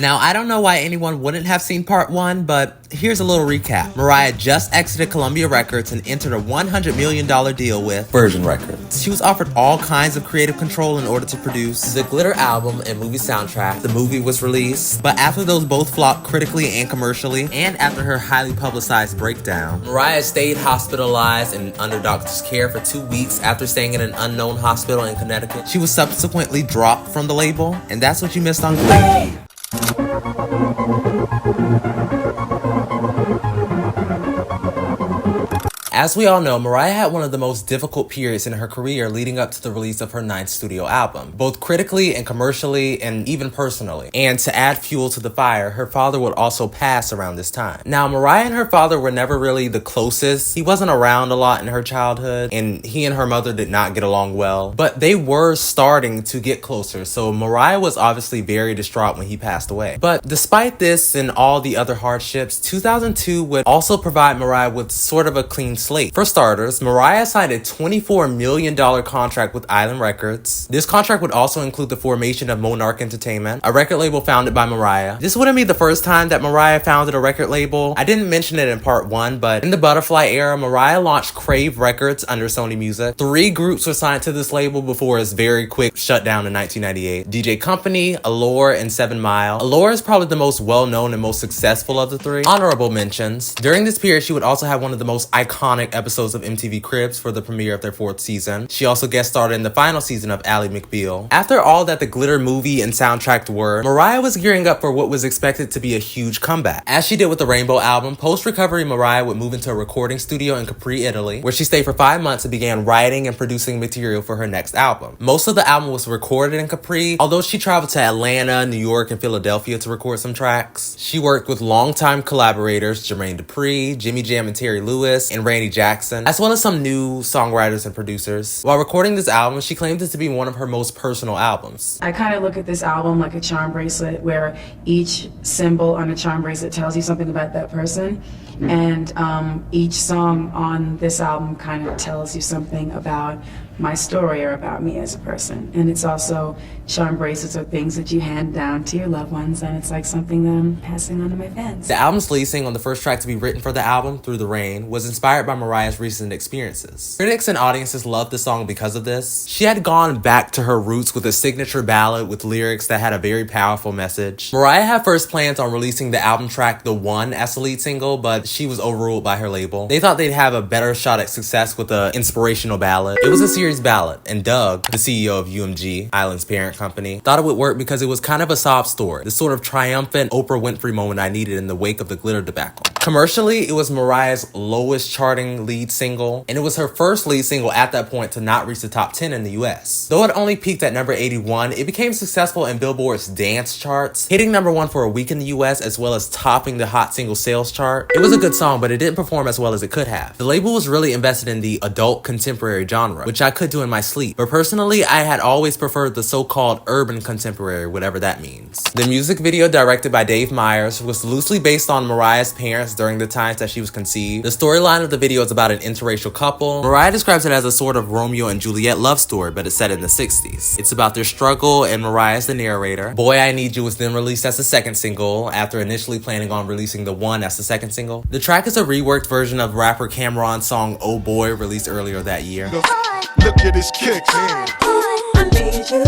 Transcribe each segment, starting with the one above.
Now, I don't know why anyone wouldn't have seen part 1, but here's a little recap. Mariah just exited Columbia Records and entered a $100 million deal with Virgin Records. She was offered all kinds of creative control in order to produce the Glitter album and movie soundtrack. The movie was released, but after those both flopped critically and commercially, and after her highly publicized breakdown, Mariah stayed hospitalized and under doctor's care for 2 weeks after staying in an unknown hospital in Connecticut. She was subsequently dropped from the label, and that's what you missed on Glee. As we all know, Mariah had one of the most difficult periods in her career leading up to the release of her 9th studio album, both critically and commercially and even personally. And to add fuel to the fire, her father would also pass around this time. Now, Mariah and her father were never really the closest. He wasn't around a lot in her childhood, and he and her mother did not get along well, but they were starting to get closer, so Mariah was obviously very distraught when he passed away. But despite this and all the other hardships, 2002 would also provide Mariah with sort of a clean slate. For starters, Mariah signed a $24 million contract with Island Records. This contract would also include the formation of Monarch Entertainment, a record label founded by Mariah. This wouldn't be the first time that Mariah founded a record label. I didn't mention it in part 1, but in the Butterfly era, Mariah launched Crave Records under Sony Music. 3 groups were signed to this label before its very quick shutdown in 1998. DJ Company, Allure, and 7 Mile. Allure is probably the most well-known and most successful of the 3. Honorable mentions. During this period, she would also have one of the most iconic episodes of MTV Cribs for the premiere of their 4th season. She also guest starred in the final season of Ally McBeal. After all that the Glitter movie and soundtrack were, Mariah was gearing up for what was expected to be a huge comeback. As she did with the Rainbow album, post-recovery Mariah would move into a recording studio in Capri, Italy, where she stayed for 5 months and began writing and producing material for her next album. Most of the album was recorded in Capri, although she traveled to Atlanta, New York, and Philadelphia to record some tracks. She worked with longtime collaborators Jermaine Dupri, Jimmy Jam and Terry Lewis, and Randy Jackson, as well as some new songwriters and producers. While recording this album, she claimed it to be one of her most personal albums. I kind of look at this album like a charm bracelet, where each symbol on a charm bracelet tells you something about that person, and each song on this album kind of tells you something about my story or about me as a person. And it's also, charm bracelets are things that you hand down to your loved ones, and it's like something that I'm passing on to my fans. The album's lead single on the first track to be written for the album, Through the Rain, was inspired by Mariah's recent experiences. Critics and audiences loved the song because of this. She had gone back to her roots with a signature ballad with lyrics that had a very powerful message. Mariah had first plans on releasing the album track The One as the lead single, but she was overruled by her label. They thought they'd have a better shot at success with an inspirational ballad. It was a serious ballad, and Doug, the CEO of UMG, Island's parent company, thought it would work because it was kind of a sob story, the sort of triumphant Oprah Winfrey moment I needed in the wake of the Glitter debacle. Commercially, it was Mariah's lowest charting lead single, and it was her first lead single at that point to not reach the top 10 in the US. Though it only peaked at number 81, it became successful in Billboard's dance charts, hitting number 1 for a week in the US as well as topping the hot single sales chart. It was a good song, but it didn't perform as well as it could have. The label was really invested in the adult contemporary genre, which I could do in my sleep, but personally, I had always preferred the so-called urban contemporary, whatever that means. The music video, directed by Dave Meyers, was loosely based on Mariah's parents during the times that she was conceived. The storyline of the video is about an interracial couple. Mariah describes it as a sort of Romeo and Juliet love story, but it's set in the 60s. It's about their struggle, and Mariah is the narrator. Boy I Need You was then released as the second single, after initially planning on releasing The One as the second single. The track is a reworked version of rapper Cameron's song Oh Boy, released earlier that year. Look at his kicks. I need you,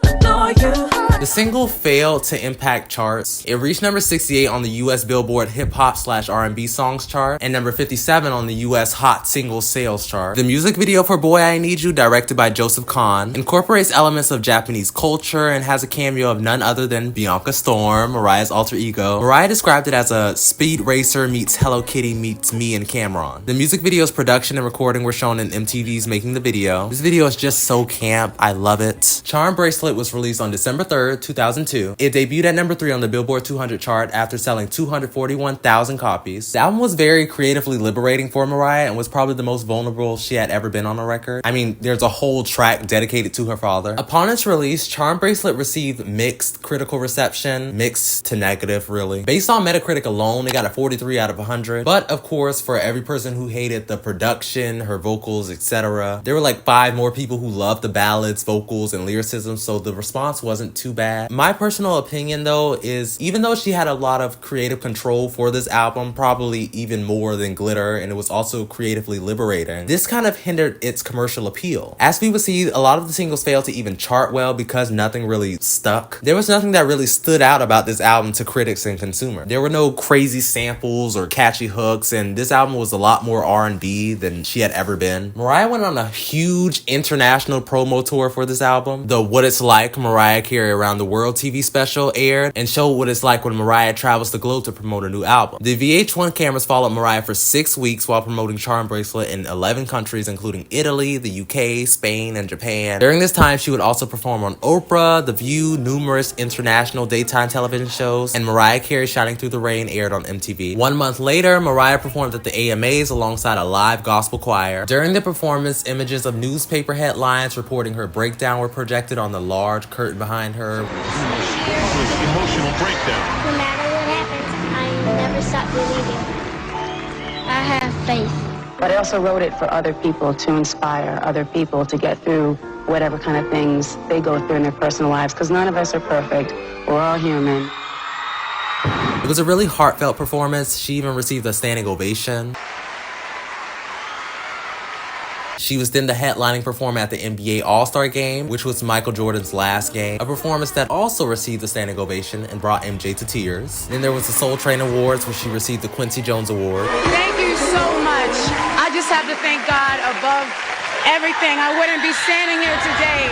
adore you. The single failed to impact charts. It reached number 68 on the US Billboard Hip Hop / R&B Songs chart and number 57 on the US Hot Singles Sales chart. The music video for Boy I Need You, directed by Joseph Kahn, incorporates elements of Japanese culture and has a cameo of none other than Bianca Storm, Mariah's alter ego. Mariah described it as a speed racer meets Hello Kitty meets me and Cameron. The music video's production and recording were shown in MTV's Making the Video. This video is just so camp. I love it. Charm Bracelet was released on December 3rd, 2002. It debuted at number 3 on the Billboard 200 chart after selling 241,000 copies. The album was very creatively liberating for Mariah and was probably the most vulnerable she had ever been on a record. I mean, there's a whole track dedicated to her father. Upon its release, Charm Bracelet received mixed critical reception, mixed to negative really. Based on Metacritic alone, it got a 43 out of 100. But of course, for every person who hated the production, her vocals, etc., there were like 5 more people who loved the ballads, vocals, and lyricism, so the response wasn't too bad. bad. My personal opinion though is, even though she had a lot of creative control for this album, probably even more than Glitter, and it was also creatively liberating, this kind of hindered its commercial appeal. As we would see, a lot of the singles failed to even chart well because nothing really stuck. There was nothing that really stood out about this album to critics and consumers. There were no crazy samples or catchy hooks, and this album was a lot more R&B than she had ever been. Mariah went on a huge international promo tour for this album. The What It's Like Mariah Carey Around the World TV special aired and showed what it's like when Mariah travels the globe to promote a new album. The VH1 cameras followed Mariah for 6 weeks while promoting Charm Bracelet in 11 countries, including Italy, the UK, Spain, and Japan. During this time, she would also perform on Oprah, The View, numerous international daytime television shows, and Mariah Carey Shining Through the Rain aired on MTV. 1 month later, Mariah performed at the AMAs alongside a live gospel choir. During the performance, images of newspaper headlines reporting her breakdown were projected on the large curtain behind her. Emotional breakdown. No matter what happens, I never stop believing. I have faith. But I also wrote it for other people, to inspire other people to get through whatever kind of things they go through in their personal lives, because none of us are perfect. We're all human. It was a really heartfelt performance. She even received a standing ovation. She was then the headlining performer at the NBA All-Star Game, which was Michael Jordan's last game, a performance that also received a standing ovation and brought MJ to tears. Then there was the Soul Train Awards, where she received the Quincy Jones Award. Thank you so much. I just have to thank God above everything. I wouldn't be standing here today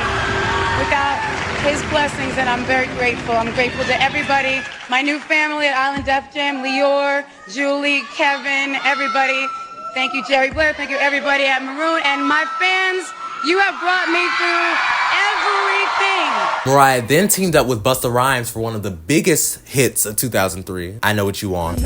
without his blessings, and I'm very grateful. I'm grateful to everybody, my new family at Island Def Jam, Lior, Julie, Kevin, everybody. Thank you, Jerry Blair. Thank you, everybody at Maroon. And my fans, you have brought me through everything. Mariah then teamed up with Busta Rhymes for one of the biggest hits of 2003, I Know What You Want.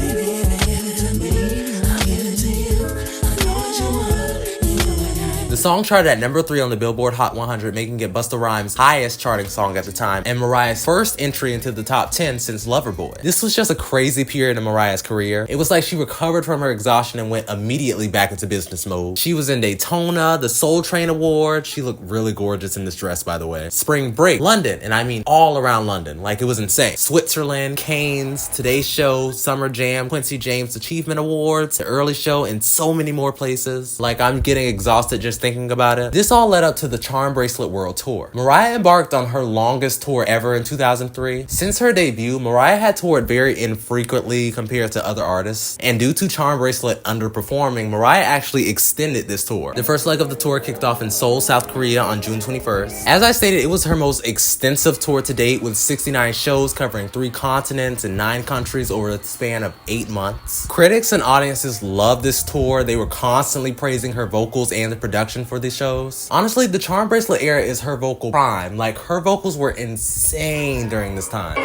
The song charted at number 3 on the Billboard Hot 100, making it Busta Rhymes' highest charting song at the time, and Mariah's first entry into the top 10 since Loverboy. This was just a crazy period in Mariah's career. It was like she recovered from her exhaustion and went immediately back into business mode. She was in Daytona, the Soul Train Award. She looked really gorgeous in this dress, by the way. Spring Break, London, and I mean all around London. Like, it was insane. Switzerland, Cannes, Today's Show, Summer Jam, Quincy James Achievement Awards, The Early Show, and so many more places. Like, I'm getting exhausted just thinking about it. This all led up to the Charm Bracelet World Tour. Mariah embarked on her longest tour ever in 2003. Since her debut, Mariah had toured very infrequently compared to other artists, and due to Charm Bracelet underperforming, Mariah actually extended this tour. The first leg of the tour kicked off in Seoul, South Korea on June 21st. As I stated, it was her most extensive tour to date, with 69 shows covering 3 continents and 9 countries over a span of 8 months. Critics and audiences loved this tour. They were constantly praising her vocals and the production for these shows. Honestly, the Charm Bracelet era is her vocal prime. Like, her vocals were insane during this time.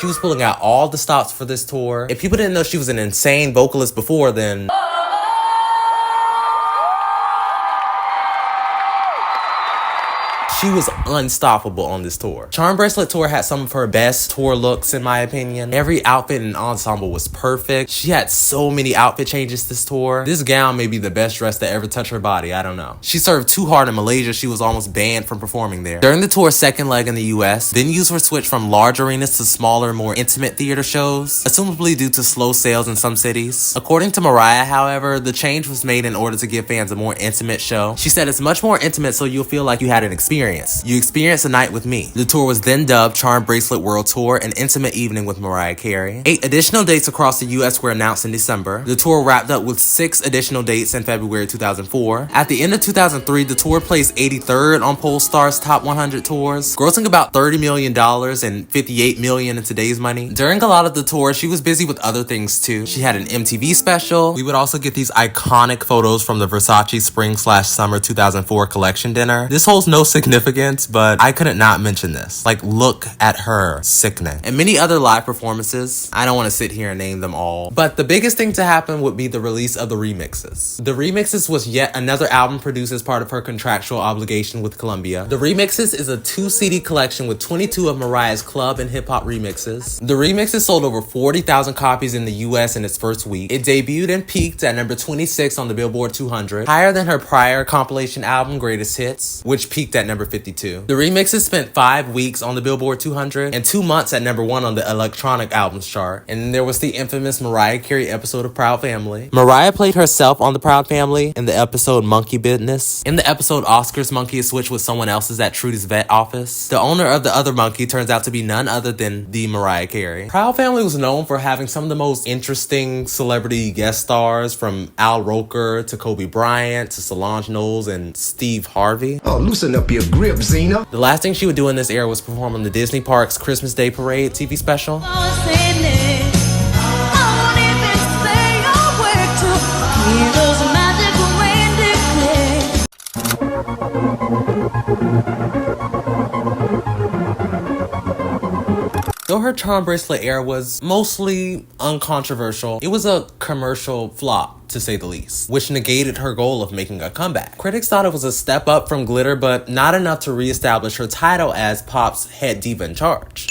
She was pulling out all the stops for this tour. If people didn't know she was an insane vocalist before, then she was unstoppable on this tour. Charm Bracelet Tour had some of her best tour looks, in my opinion. Every outfit and ensemble was perfect. She had so many outfit changes this tour. This gown may be the best dress to ever touch her body, I don't know. She served too hard in Malaysia. She was almost banned from performing there. During the tour's second leg in the US, venues were switched from large arenas to smaller, more intimate theater shows, assumably due to slow sales in some cities. According to Mariah, however, the change was made in order to give fans a more intimate show. She said, "It's much more intimate, so you'll feel like you had an experience. You experience a night with me." The tour was then dubbed Charm Bracelet World Tour, an intimate evening with Mariah Carey. 8 additional dates across the US were announced in December. The tour wrapped up with 6 additional dates in February 2004. At the end of 2003, the tour placed 83rd on Pollstar's Top 100 Tours, grossing about $30 million and $58 million in today's money. During a lot of the tour, she was busy with other things too. She had an MTV special. We would also get these iconic photos from the Versace Spring/Summer 2004 collection dinner. This holds no significance significance, but I couldn't not mention this. Like, look at her sickening. And many other live performances. I don't want to sit here and name them all. But the biggest thing to happen would be the release of the remixes. The remixes was yet another album produced as part of her contractual obligation with Columbia. The remixes is a 2 CD collection with 22 of Mariah's club and hip-hop remixes. The remixes sold over 40,000 copies in the US in its first week. It debuted and peaked at number 26 on the Billboard 200, higher than her prior compilation album Greatest Hits, which peaked at number 52. The remixes spent 5 weeks on the Billboard 200 and 2 months at number 1 on the electronic albums chart. And then there was the infamous Mariah Carey episode of Proud Family. Mariah played herself on the Proud Family in the episode Monkey Business. In the episode Oscar's monkey is switched with someone else's at Trudy's vet office. The owner of the other monkey turns out to be none other than the Mariah Carey. Proud Family was known for having some of the most interesting celebrity guest stars, from Al Roker to Kobe Bryant to Solange Knowles and Steve Harvey. Oh, loosen up your grip, Zena. The last thing she would do in this era was perform on the Disney Parks Christmas Day Parade TV special. Though her charm bracelet era was mostly uncontroversial, it was a commercial flop, to say the least, which negated her goal of making a comeback. Critics thought it was a step up from Glitter, but not enough to reestablish her title as pop's head diva in charge.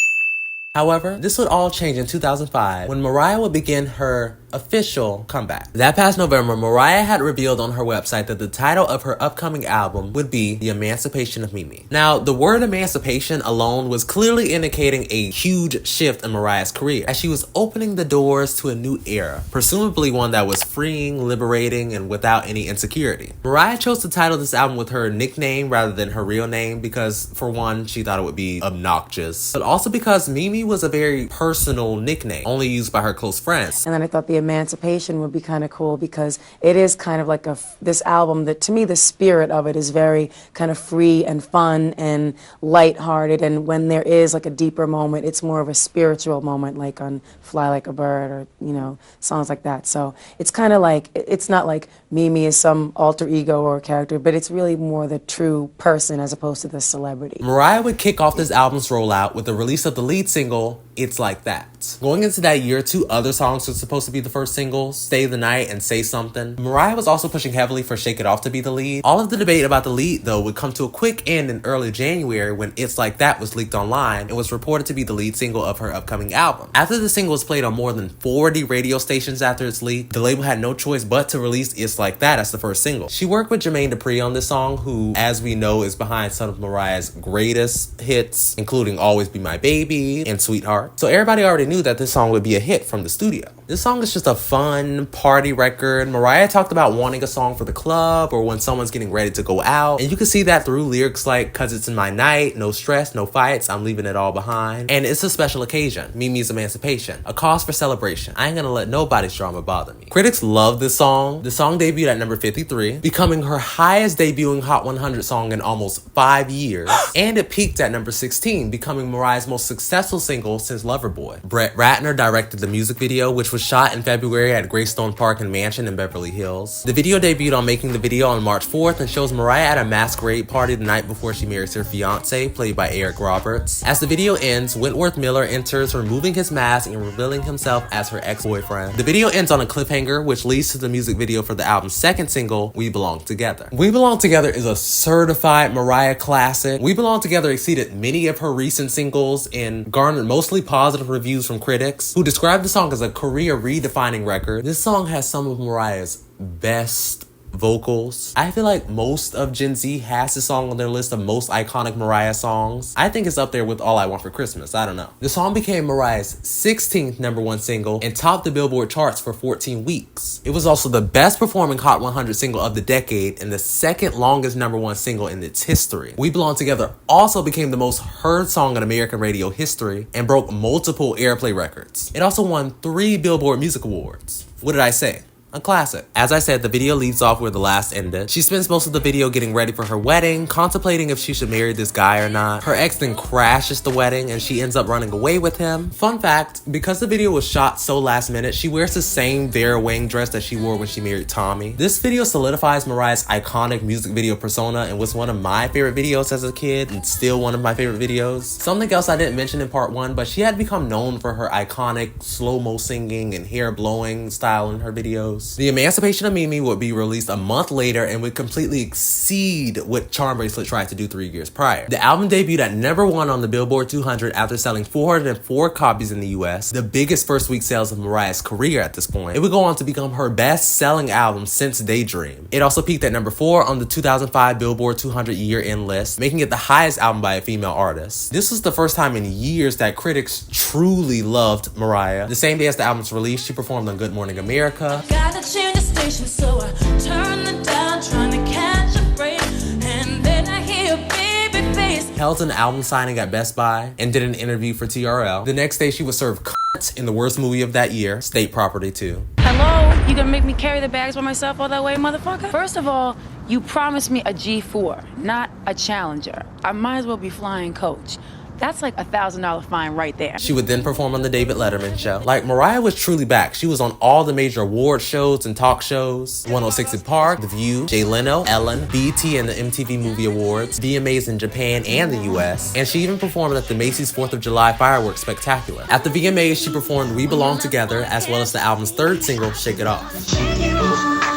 However, this would all change in 2005 when Mariah would begin her official comeback. That past November, Mariah had revealed on her website that the title of her upcoming album would be The Emancipation of Mimi. Now, the word emancipation alone was clearly indicating a huge shift in Mariah's career, as she was opening the doors to a new era, presumably one that was freeing, liberating, and without any insecurity. Mariah chose to title this album with her nickname rather than her real name because, for one, she thought it would be obnoxious, but also because Mimi was a very personal nickname, only used by her close friends. And then I thought the emancipation would be kind of cool because it is kind of like this album that, to me, the spirit of it is very kind of free and fun and lighthearted, and when there is like a deeper moment, it's more of a spiritual moment, like on Fly Like a Bird, or, you know, songs like that. So it's kind of like, it's not like Mimi is some alter ego or character, but it's really more the true person as opposed to the celebrity. Mariah would kick off this album's rollout with the release of the lead single, It's Like That. Going into that year, 2 other songs were supposed to be the first singles, Stay the Night and Say Something. Mariah was also pushing heavily for Shake It Off to be the lead. All of the debate about the lead, though, would come to a quick end in early January when It's Like That was leaked online and was reported to be the lead single of her upcoming album. After the single was played on more than 40 radio stations after its leak, the label had no choice but to release It's Like That as the first single. She worked with Jermaine Dupri on this song, who, as we know, is behind some of Mariah's greatest hits, including Always Be My Baby and Sweetheart. So everybody already knew that this song would be a hit from the studio. This song is just a fun party record. Mariah talked about wanting a song for the club or when someone's getting ready to go out, and you can see that through lyrics like "Cause it's in my night," "No stress, no fights, I'm leaving it all behind," and "It's a special occasion," Mimi's emancipation, "A cause for celebration, I ain't gonna let nobody's drama bother me." Critics love this song. The song debuted at number 53, becoming her highest debuting Hot 100 song in almost 5 years, and it peaked at number 16, becoming Mariah's most successful single since Loverboy. Brett Ratner directed the music video, which was shot in February at Greystone Park and Mansion in Beverly Hills. The video debuted on Making the Video on March 4th and shows Mariah at a masquerade party the night before she marries her fiance, played by Eric Roberts. As the video ends, Wentworth Miller enters, removing his mask and revealing himself as her ex-boyfriend. The video ends on a cliffhanger, which leads to the music video for the album's second single, We Belong Together. We Belong Together is a certified Mariah classic. We Belong Together exceeded many of her recent singles and garnered mostly positive reviews from critics, who described the song as a career redefining record. This song has some of Mariah's best vocals. I feel like most of Gen Z has this song on their list of most iconic Mariah songs. I think it's up there with All I Want for Christmas. I don't know. The song became Mariah's 16th number 1 single and topped the Billboard charts for 14 weeks. It was also the best performing Hot 100 single of the decade and the second longest number 1 single in its history. We Belong Together also became the most heard song in American radio history and broke multiple airplay records. It also won 3 Billboard Music Awards. What did I say? A classic. As I said, the video leaves off where the last ended. She spends most of the video getting ready for her wedding, contemplating if she should marry this guy or not. Her ex then crashes the wedding and she ends up running away with him. Fun fact, because the video was shot so last minute, she wears the same Vera Wang dress that she wore when she married Tommy. This video solidifies Mariah's iconic music video persona and was one of my favorite videos as a kid and still one of my favorite videos. Something else I didn't mention in part 1, but she had become known for her iconic slow-mo singing and hair blowing style in her videos. The Emancipation of Mimi would be released a month later and would completely exceed what Charm Bracelet tried to do 3 years prior. The album debuted at #1 on the Billboard 200 after selling 404 copies in the US, the biggest first week sales of Mariah's career at this point. It would go on to become her best-selling album since Daydream. It also peaked at #4 on the 2005 Billboard 200 year-end list, making it the highest album by a female artist. This was the first time in years that critics truly loved Mariah. The same day as the album's release, she performed on Good Morning America. Gotta change the station, so I turn it down, trying to catch a break, and then I hear a baby face. Held an album signing at Best Buy and did an interview for TRL. The next day, she was served in the worst movie of that year, State Property 2. Hello? You gonna make me carry the bags by myself all that way, motherfucker? First of all, you promised me a G4, not a Challenger. I might as well be flying coach. That's like $1,000 fine right there. She would then perform on the David Letterman show. Like, Mariah was truly back. She was on all the major award shows and talk shows. 106 in Park, The View, Jay Leno, Ellen, BET and the MTV Movie Awards, VMAs in Japan and the US, and she even performed at the Macy's 4th of July Fireworks Spectacular. At the VMAs, she performed We Belong Together, as well as the album's third single, Shake It Off.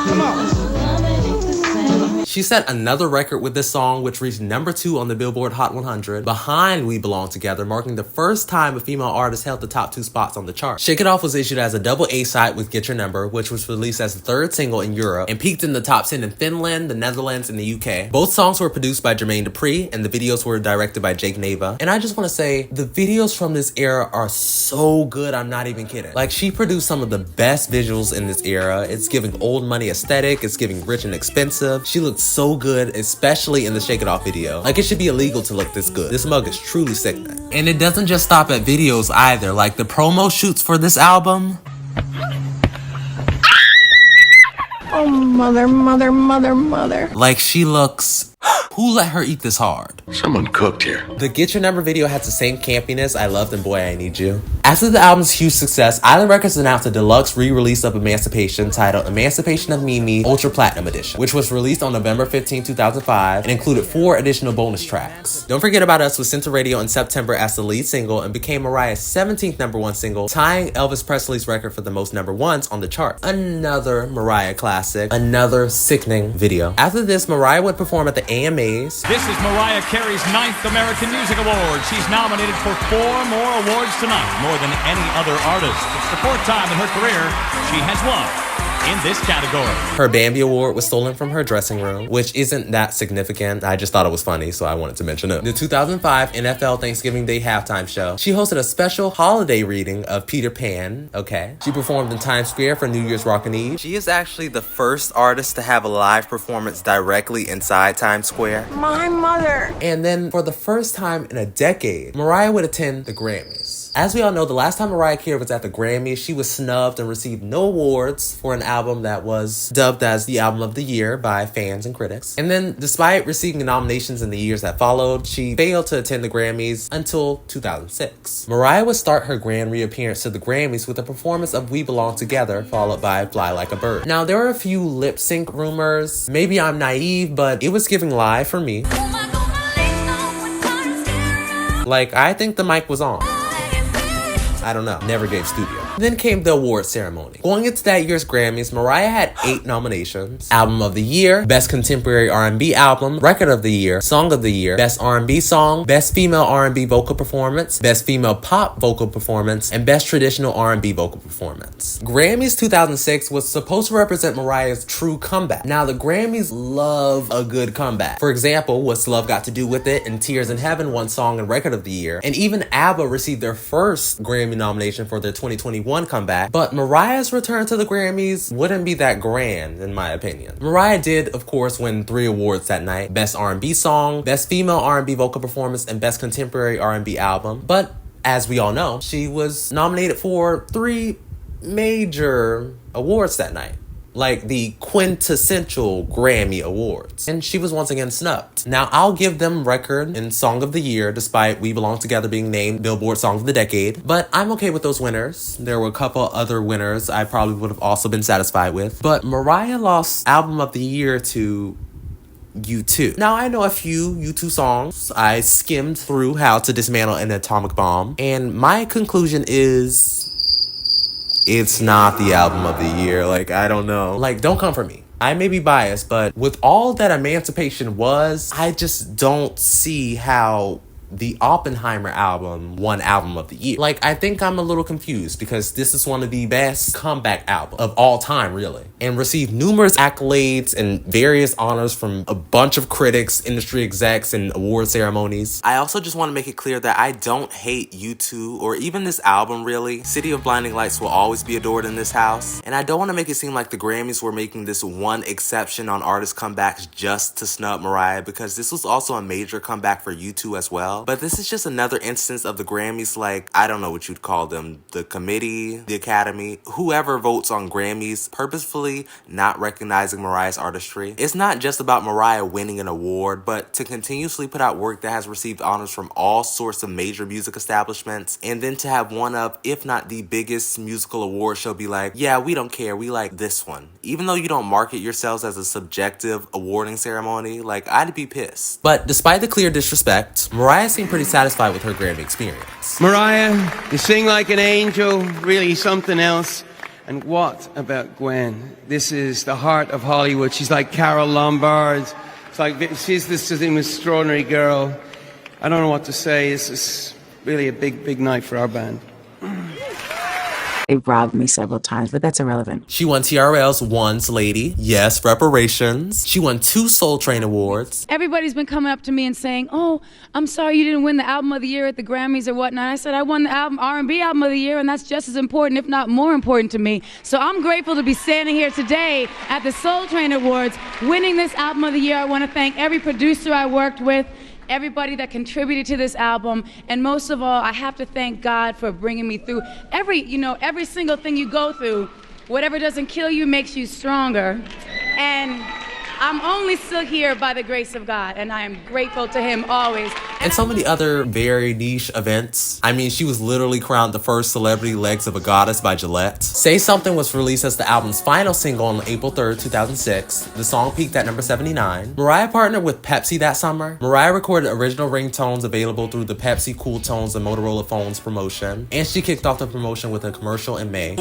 Come on. She set another record with this song, which reached #2 on the Billboard Hot 100, behind We Belong Together, marking the first time a female artist held the top 2 spots on the chart. Shake It Off was issued as a double A-side with Get Your Number, which was released as the third single in Europe, and peaked in the top 10 in Finland, the Netherlands, and the UK. Both songs were produced by Jermaine Dupri, and the videos were directed by Jake Nava. And I just want to say, the videos from this era are so good, I'm not even kidding. Like, she produced some of the best visuals in this era. It's giving old money aesthetic, it's giving rich and expensive. She looks so good, especially in the Shake It Off video. Like, it should be illegal to look this good. This mug is truly sickening. And it doesn't just stop at videos either. Like, the promo shoots for this album. Oh, mother, mother, mother, mother. Like, she looks... Who let her eat this hard? Someone cooked here. The Get Your Number video has the same campiness I loved in Boy I Need You. After the album's huge success, Island Records announced a deluxe re-release of Emancipation titled Emancipation of Mimi Ultra Platinum Edition, which was released on November 15, 2005 and included 4 additional bonus tracks. Don't Forget About Us was sent to radio in September as the lead single and became Mariah's 17th #1 single, tying Elvis Presley's record for the most #1s on the chart. Another Mariah classic, another sickening video. After this, Mariah would perform at the AMAs. This is Mariah Carey's 9th American Music Award. She's nominated for 4 more awards tonight, more than any other artist. It's the 4th time in her career she has won in this category. Her Bambi Award was stolen from her dressing room, which isn't that significant. I just thought it was funny, so I wanted to mention it. The 2005 NFL Thanksgiving Day halftime show, she hosted a special holiday reading of Peter Pan, okay? She performed in Times Square for New Year's Rockin' Eve. She is actually the first artist to have a live performance directly inside Times Square. My mother. And then, for the first time in a decade, Mariah would attend the Grammys. As we all know, the last time Mariah Carey was at the Grammys, she was snubbed and received no awards for an album that was dubbed as the album of the year by fans and critics. And then, despite receiving nominations in the years that followed, she failed to attend the Grammys until 2006. Mariah would start her grand reappearance to the Grammys with a performance of We Belong Together, followed by Fly Like a Bird. Now, there were a few lip sync rumors. Maybe I'm naive, but it was giving live for me. Like, I think the mic was on. I don't know. Never gave studio. Then came the award ceremony. Going into that year's Grammys, Mariah had 8 nominations. Album of the Year, Best Contemporary R&B Album, Record of the Year, Song of the Year, Best R&B Song, Best Female R&B Vocal Performance, Best Female Pop Vocal Performance, and Best Traditional R&B Vocal Performance. Grammys 2006 was supposed to represent Mariah's true comeback. Now, the Grammys love a good comeback. For example, What's Love Got to Do With It and Tears in Heaven won Song and Record of the Year, and even ABBA received their first Grammy nomination for their 2021 comeback, but Mariah's return to the Grammys wouldn't be that grand, in my opinion. Mariah did, of course, win 3 awards that night: Best R&B Song, Best Female R&B Vocal Performance, and Best Contemporary R&B Album. But, as we all know, she was nominated for 3 major awards that night. like the quintessential Grammy Awards. And she was once again snubbed. Now, I'll give them record in Song of the Year, despite We Belong Together being named Billboard Song of the Decade. But I'm okay with those winners. There were a couple other winners I probably would have also been satisfied with. But Mariah lost Album of the Year to U2. Now, I know a few U2 songs. I skimmed through How to Dismantle an Atomic Bomb, and my conclusion is it's not the album of the year. Like, I don't know. Like, don't come for me. I may be biased, but with all that Emancipation was, I just don't see how the Oppenheimer album won Album of the Year. Like, I think I'm a little confused because this is one of the best comeback albums of all time, really, and received numerous accolades and various honors from a bunch of critics, industry execs, and award ceremonies. I also just want to make it clear that I don't hate U2 or even this album, really. City of Blinding Lights will always be adored in this house, and I don't want to make it seem like the Grammys were making this one exception on artist comebacks just to snub Mariah, because this was also a major comeback for U2 as well. But this is just another instance of the Grammys, like, I don't know what you'd call them, the committee, the Academy, whoever votes on Grammys, purposefully not recognizing Mariah's artistry. It's not just about Mariah winning an award, but to continuously put out work that has received honors from all sorts of major music establishments, and then to have one of, if not the biggest musical award show be like, yeah, we don't care, we like this one. Even though you don't market yourselves as a subjective awarding ceremony, like, I'd be pissed. But despite the clear disrespect, Mariah seemed pretty satisfied with her Grammy experience. Mariah, you sing like an angel, really something else. And what about Gwen? This is the heart of Hollywood. She's like Carol Lombard. It's like, she's this extraordinary girl. I don't know what to say. This is really a big, big night for our band. They've robbed me several times, but that's irrelevant. She won TRL's Once Lady. Yes, reparations. She won 2 Soul Train awards. Everybody's been coming up to me and saying, oh, I'm sorry you didn't win the album of the year at the Grammys or whatnot. I said, I won the R&B album of the year, and that's just as important, if not more important to me. So I'm grateful to be standing here today at the Soul Train Awards, winning this album of the year. I want to thank every producer I worked with, everybody that contributed to this album, and most of all, I have to thank God for bringing me through every single thing you go through. Whatever doesn't kill you makes you stronger, and I'm only still here by the grace of God, and I am grateful to him always. And so many other very niche events. I mean, she was literally crowned the first celebrity Legs of a Goddess by Gillette. Say Something was released as the album's final single on April 3rd, 2006. The song peaked at number 79. Mariah partnered with Pepsi that summer. Mariah recorded original ringtones available through the Pepsi Cool Tones and Motorola phones promotion. And she kicked off the promotion with a commercial in May.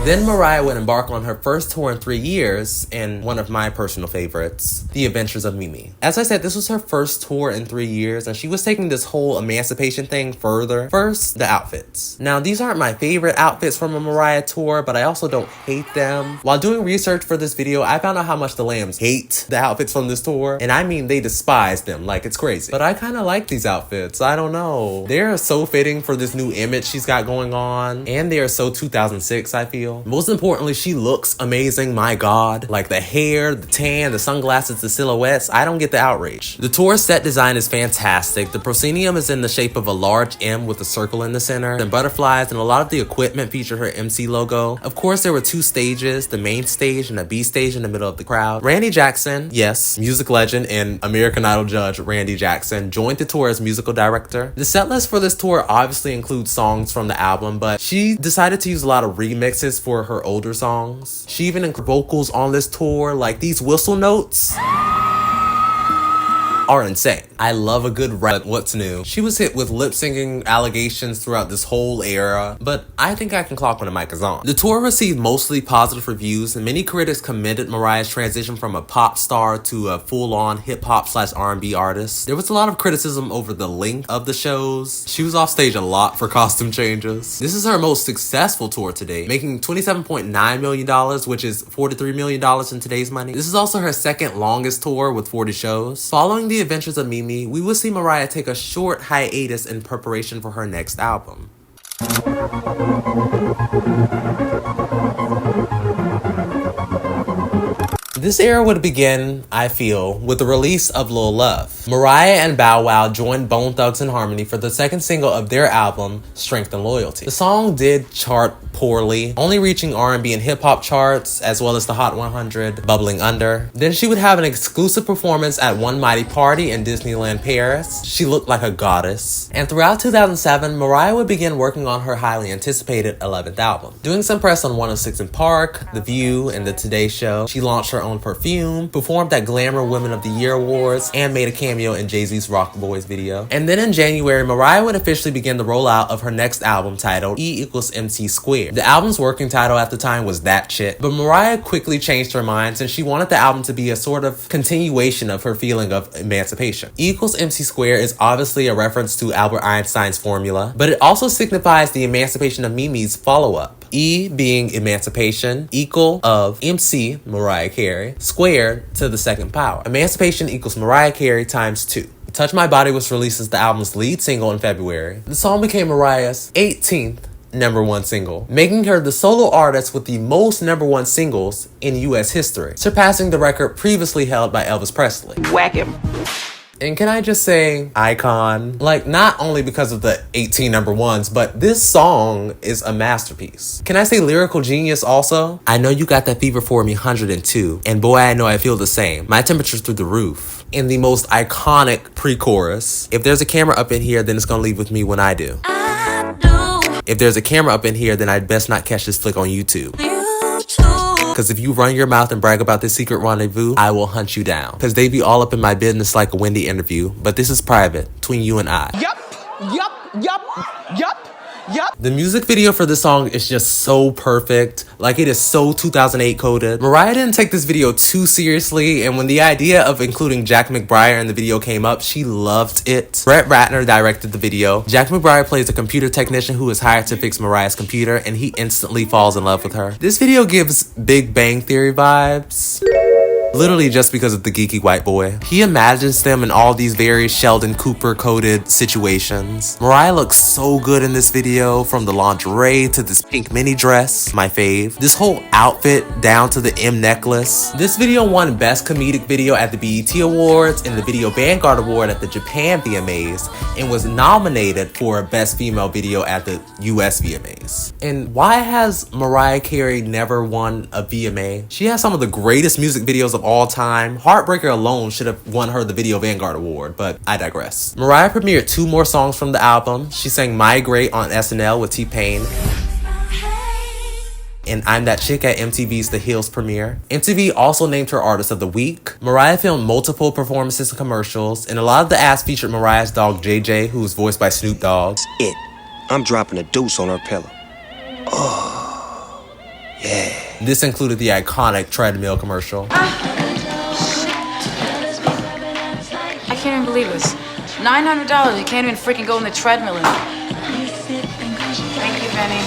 Then Mariah would embark on her first tour in 3 years, and one of my personal favorites, The Adventures of Mimi. As I said, this was her first tour in 3 years, and she was taking this whole emancipation thing further. First, the outfits. Now, these aren't my favorite outfits from a Mariah tour, but I also don't hate them. While doing research for this video, I found out how much the Lambs hate the outfits from this tour, and I mean they despise them, like it's crazy. But I kind of like these outfits, I don't know. They're so fitting for this new image she's got going on, and they are so 2006, I feel. Most importantly, she looks amazing, my god. Like the hair, the tan, the sunglasses, the silhouettes, I don't get the outrage. The tour set design is fantastic. The proscenium is in the shape of a large M with a circle in the center, and butterflies, and a lot of the equipment featured her MC logo. Of course, there were 2 stages, the main stage and a B stage in the middle of the crowd. Randy Jackson, yes, music legend and American Idol judge Randy Jackson, joined the tour as musical director. The set list for this tour obviously includes songs from the album, but she decided to use a lot of remixes for her older songs. She even included vocals on this tour, like these whistle notes are insane. I love a good rap. What's new? She was hit with lip syncing allegations throughout this whole era, but I think I can clock when the mic is on. The tour received mostly positive reviews, and many critics commended Mariah's transition from a pop star to a full-on hip-hop/R&B artist. There was a lot of criticism over the length of the shows. She was off stage a lot for costume changes. This is her most successful tour to date, making $27.9 million, which is $43 million in today's money. This is also her second longest tour with 40 shows. Following The Adventures of Mimi, we will see Mariah take a short hiatus in preparation for her next album. This era would begin, I feel, with the release of Lil Love. Mariah and Bow Wow joined Bone Thugs and Harmony for the second single of their album, Strength and Loyalty. The song did chart poorly, only reaching R&B and hip-hop charts, as well as the Hot 100, Bubbling Under. Then she would have an exclusive performance at One Mighty Party in Disneyland Paris. She looked like a goddess. And throughout 2007, Mariah would begin working on her highly anticipated 11th album. Doing some press on 106 & Park, The View, and The Today Show, she launched her own perfume, performed at Glamour Women of the Year Awards, and made a cameo in Jay-Z's Rock the Boys video. And then in January, Mariah would officially begin the rollout of her next album titled E=MC². The album's working title at the time was That Shit, but Mariah quickly changed her mind since she wanted the album to be a sort of continuation of her feeling of emancipation. E=MC² is obviously a reference to Albert Einstein's formula, but it also signifies the emancipation of Mimi's follow-up. E being emancipation, equal of MC, Mariah Carey, squared to the second power. Emancipation equals Mariah Carey times 2. Touch My Body was released as the album's lead single in February. The song became Mariah's 18th #1 single, making her the solo artist with the most #1 singles in US history, surpassing the record previously held by Elvis Presley. Whack him. And can I just say, icon? Like, not only because of the 18 #1s, but this song is a masterpiece. Can I say lyrical genius also? I know you got that fever for me 102, and boy, I know I feel the same. My temperature's through the roof. In the most iconic pre-chorus, if there's a camera up in here, then it's gonna leave with me when I do. If there's a camera up in here, then I'd best not catch this flick on YouTube. Because if you run your mouth and brag about this secret rendezvous, I will hunt you down. Because they be all up in my business like a Wendy interview, but this is private, between you and I. Yup. The music video for this song is just so perfect. Like, it is so 2008 coded. Mariah didn't take this video too seriously, and when the idea of including Jack McBrayer in the video came up, she loved it. Brett Ratner directed the video. Jack McBrayer plays a computer technician who is hired to fix Mariah's computer, and he instantly falls in love with her. This video gives Big Bang Theory vibes. Literally just because of the geeky white boy. He imagines them in all these various Sheldon Cooper coded situations. Mariah looks so good in this video, from the lingerie to this pink mini dress, my fave. This whole outfit down to the M necklace. This video won Best Comedic Video at the BET Awards and the Video Vanguard Award at the Japan VMAs, and was nominated for Best Female Video at the US VMAs. And why has Mariah Carey never won a VMA? She has some of the greatest music videos of all time. Heartbreaker alone should have won her the Video Vanguard Award, but I digress. Mariah premiered 2 more songs from the album. She sang Migrate on SNL with T-Pain, and I'm That Chick at MTV's The Hills premiere. MTV also named her Artist of the Week. Mariah filmed multiple performances and commercials, and a lot of the ads featured Mariah's dog JJ, who was voiced by Snoop Dogg. I'm dropping a deuce on her pillow. Oh, yeah. This included the iconic treadmill commercial. I can't even believe this. $900, you can't even freaking go in the treadmill in it. Thank you, Benny.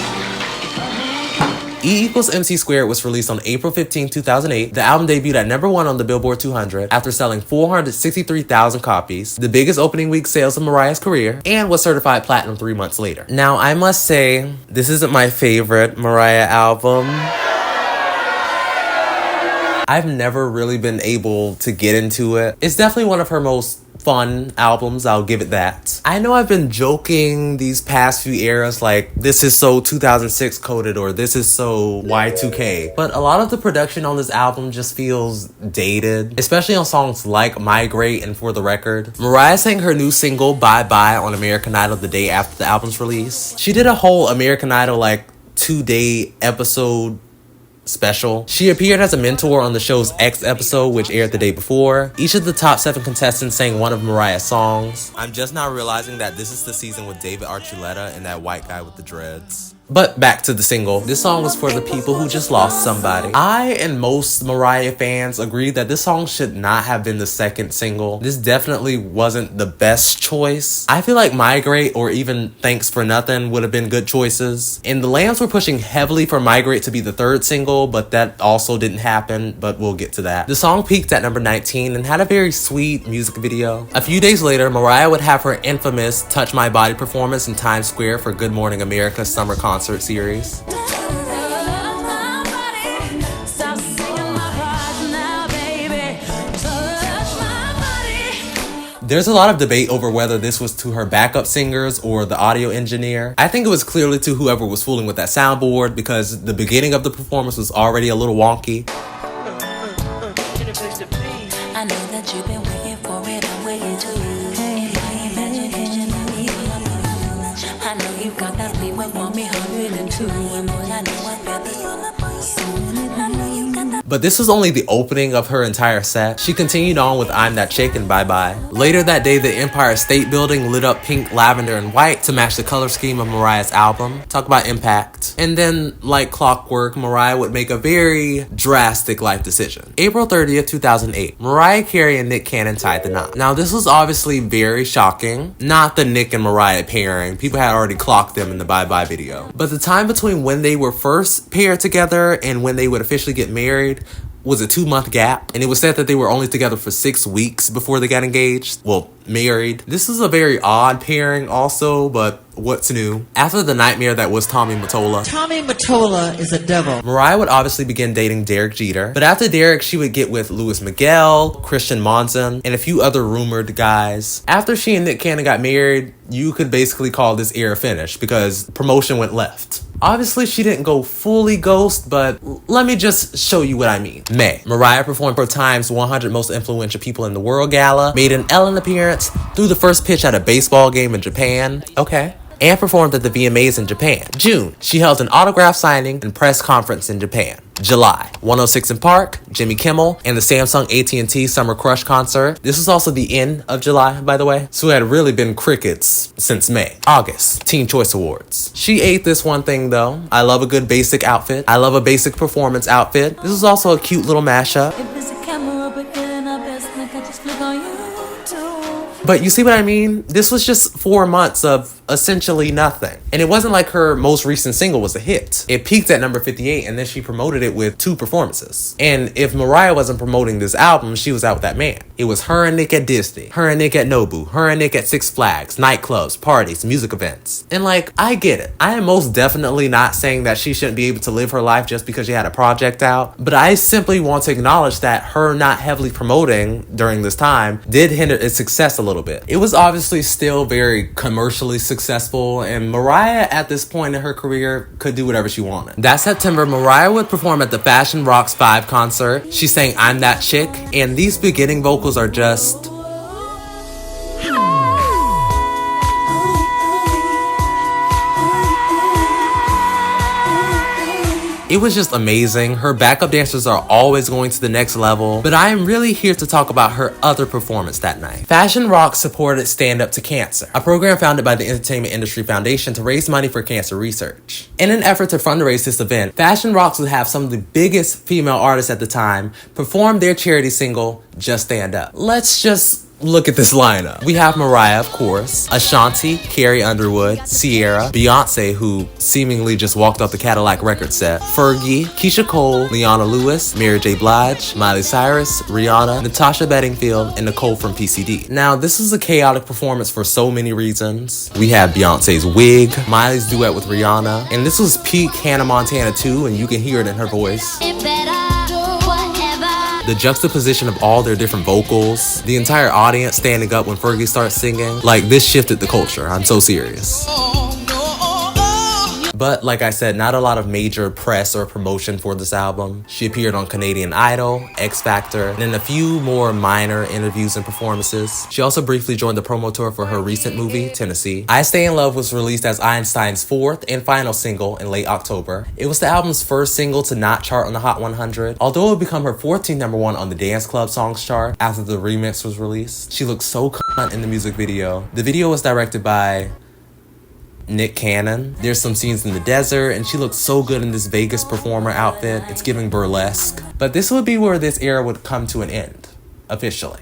E=MC² was released on April 15, 2008. The album debuted at #1 on the Billboard 200 after selling 463,000 copies, the biggest opening week sales of Mariah's career, and was certified platinum 3 months later. Now, I must say, this isn't my favorite Mariah album. I've never really been able to get into it. It's definitely one of her most fun albums, I'll give it that. I know I've been joking these past few eras like this is so 2006 coded or this is so Y2K, but a lot of the production on this album just feels dated, especially on songs like Migrate and For the Record. Mariah sang her new single Bye Bye on American Idol the day after the album's release. She did a whole American Idol like 2-day episode special. She appeared as a mentor on the show's X episode, which aired the day before. Each of the top 7 contestants sang one of Mariah's songs. I'm just now realizing that this is the season with David Archuleta and that white guy with the dreads. But back to the single. This song was for the people who just lost somebody. I and most Mariah fans agree that this song should not have been the second single. This definitely wasn't the best choice. I feel like Migrate or even Thanks for Nothing would have been good choices. And the Lambs were pushing heavily for Migrate to be the third single, but that also didn't happen, but we'll get to that. The song peaked at #19 and had a very sweet music video. A few days later, Mariah would have her infamous Touch My Body performance in Times Square for Good Morning America's summer concert series. There's a lot of debate over whether this was to her backup singers or the audio engineer. I think it was clearly to whoever was fooling with that soundboard because the beginning of the performance was already a little wonky. I know that you've been waiting for it, I'm waiting too. In my imagination, I know you got that feeling for me, 102. And boy, I know I feel this all up on you. I know you got that. But this was only the opening of her entire set. She continued on with I'm That Chick and Bye Bye. Later that day, the Empire State Building lit up pink, lavender, and white to match the color scheme of Mariah's album. Talk about impact. And then, like clockwork, Mariah would make a very drastic life decision. April 30th, 2008, Mariah Carey and Nick Cannon tied the knot. Now, this was obviously very shocking. Not the Nick and Mariah pairing. People had already clocked them in the Bye Bye video. But the time between when they were first paired together and when they would officially get married was a 2-month gap, and it was said that they were only together for 6 weeks before they got engaged. Well, married. This is a very odd pairing also, but what's new? After the nightmare that was Tommy Mottola. Tommy Mottola is a devil. Mariah would obviously begin dating Derek Jeter, but after Derek, she would get with Louis Miguel, Christian Monson, and a few other rumored guys. After she and Nick Cannon got married, you could basically call this era finished because promotion went left. Obviously, she didn't go fully ghost, but let me just show you what I mean. May. Mariah performed for Time's 100 Most Influential People in the World Gala, made an Ellen appearance, threw the first pitch at a baseball game in Japan. Okay. And performed at the VMAs in Japan. June, she held an autograph signing and press conference in Japan. July, 106 in Park, Jimmy Kimmel, and the Samsung AT&T Summer Crush concert. This was also the end of July, by the way, so it had really been crickets since May. August, Teen Choice Awards. She ate this one thing though. I love a good basic outfit. I love a basic performance outfit. This was also a cute little mashup. If it's a camera, but then I best think I just flick on YouTube. But you see what I mean? This was just 4 months of essentially nothing. And it wasn't like her most recent single was a hit. It peaked at number 58 and then she promoted it with 2 performances. And if Mariah wasn't promoting this album, she was out with that man. It was her and Nick at Disney, her and Nick at Nobu, her and Nick at Six Flags, nightclubs, parties, music events. And like, I get it. I am most definitely not saying that she shouldn't be able to live her life just because she had a project out. But I simply want to acknowledge that her not heavily promoting during this time did hinder its success a little bit. It was obviously still very commercially successful, and Mariah at this point in her career could do whatever she wanted. That September, Mariah would perform at the Fashion Rocks 5 concert. She sang I'm That Chick, and these beginning vocals are just... It was just amazing. Her backup dancers are always going to the next level, but I am really here to talk about her other performance that night. Fashion Rock supported Stand Up to Cancer, a program founded by the Entertainment Industry Foundation to raise money for cancer research. In an effort to fundraise this event, Fashion Rocks would have some of the biggest female artists at the time perform their charity single, Just Stand Up. Let's just look at this lineup. We have Mariah, of course, Ashanti, Carrie Underwood, Ciara, Beyonce, who seemingly just walked off the Cadillac record set, Fergie, Keisha Cole, Leona Lewis, Mary J. Blige, Miley Cyrus, Rihanna, Natasha Bedingfield, and Nicole from PCD. Now, this is a chaotic performance for so many reasons. We have Beyonce's wig, Miley's duet with Rihanna, and this was peak Hannah Montana 2, and you can hear it in her voice. The juxtaposition of all their different vocals, the entire audience standing up when Fergie starts singing, like this shifted the culture. I'm so serious. But like I said, not a lot of major press or promotion for this album. She appeared on Canadian Idol, X Factor, and in a few more minor interviews and performances. She also briefly joined the promo tour for her recent movie, Tennessee. I Stay in Love was released as Einstein's 4th and final single in late October. It was the album's first single to not chart on the Hot 100, although it would become her 14th #1 on the Dance Club Songs chart after the remix was released. She looked so cunt in the music video. The video was directed by Nick Cannon. There's some scenes in the desert, and she looks so good in this Vegas performer outfit. It's giving burlesque. But this would be where this era would come to an end, officially.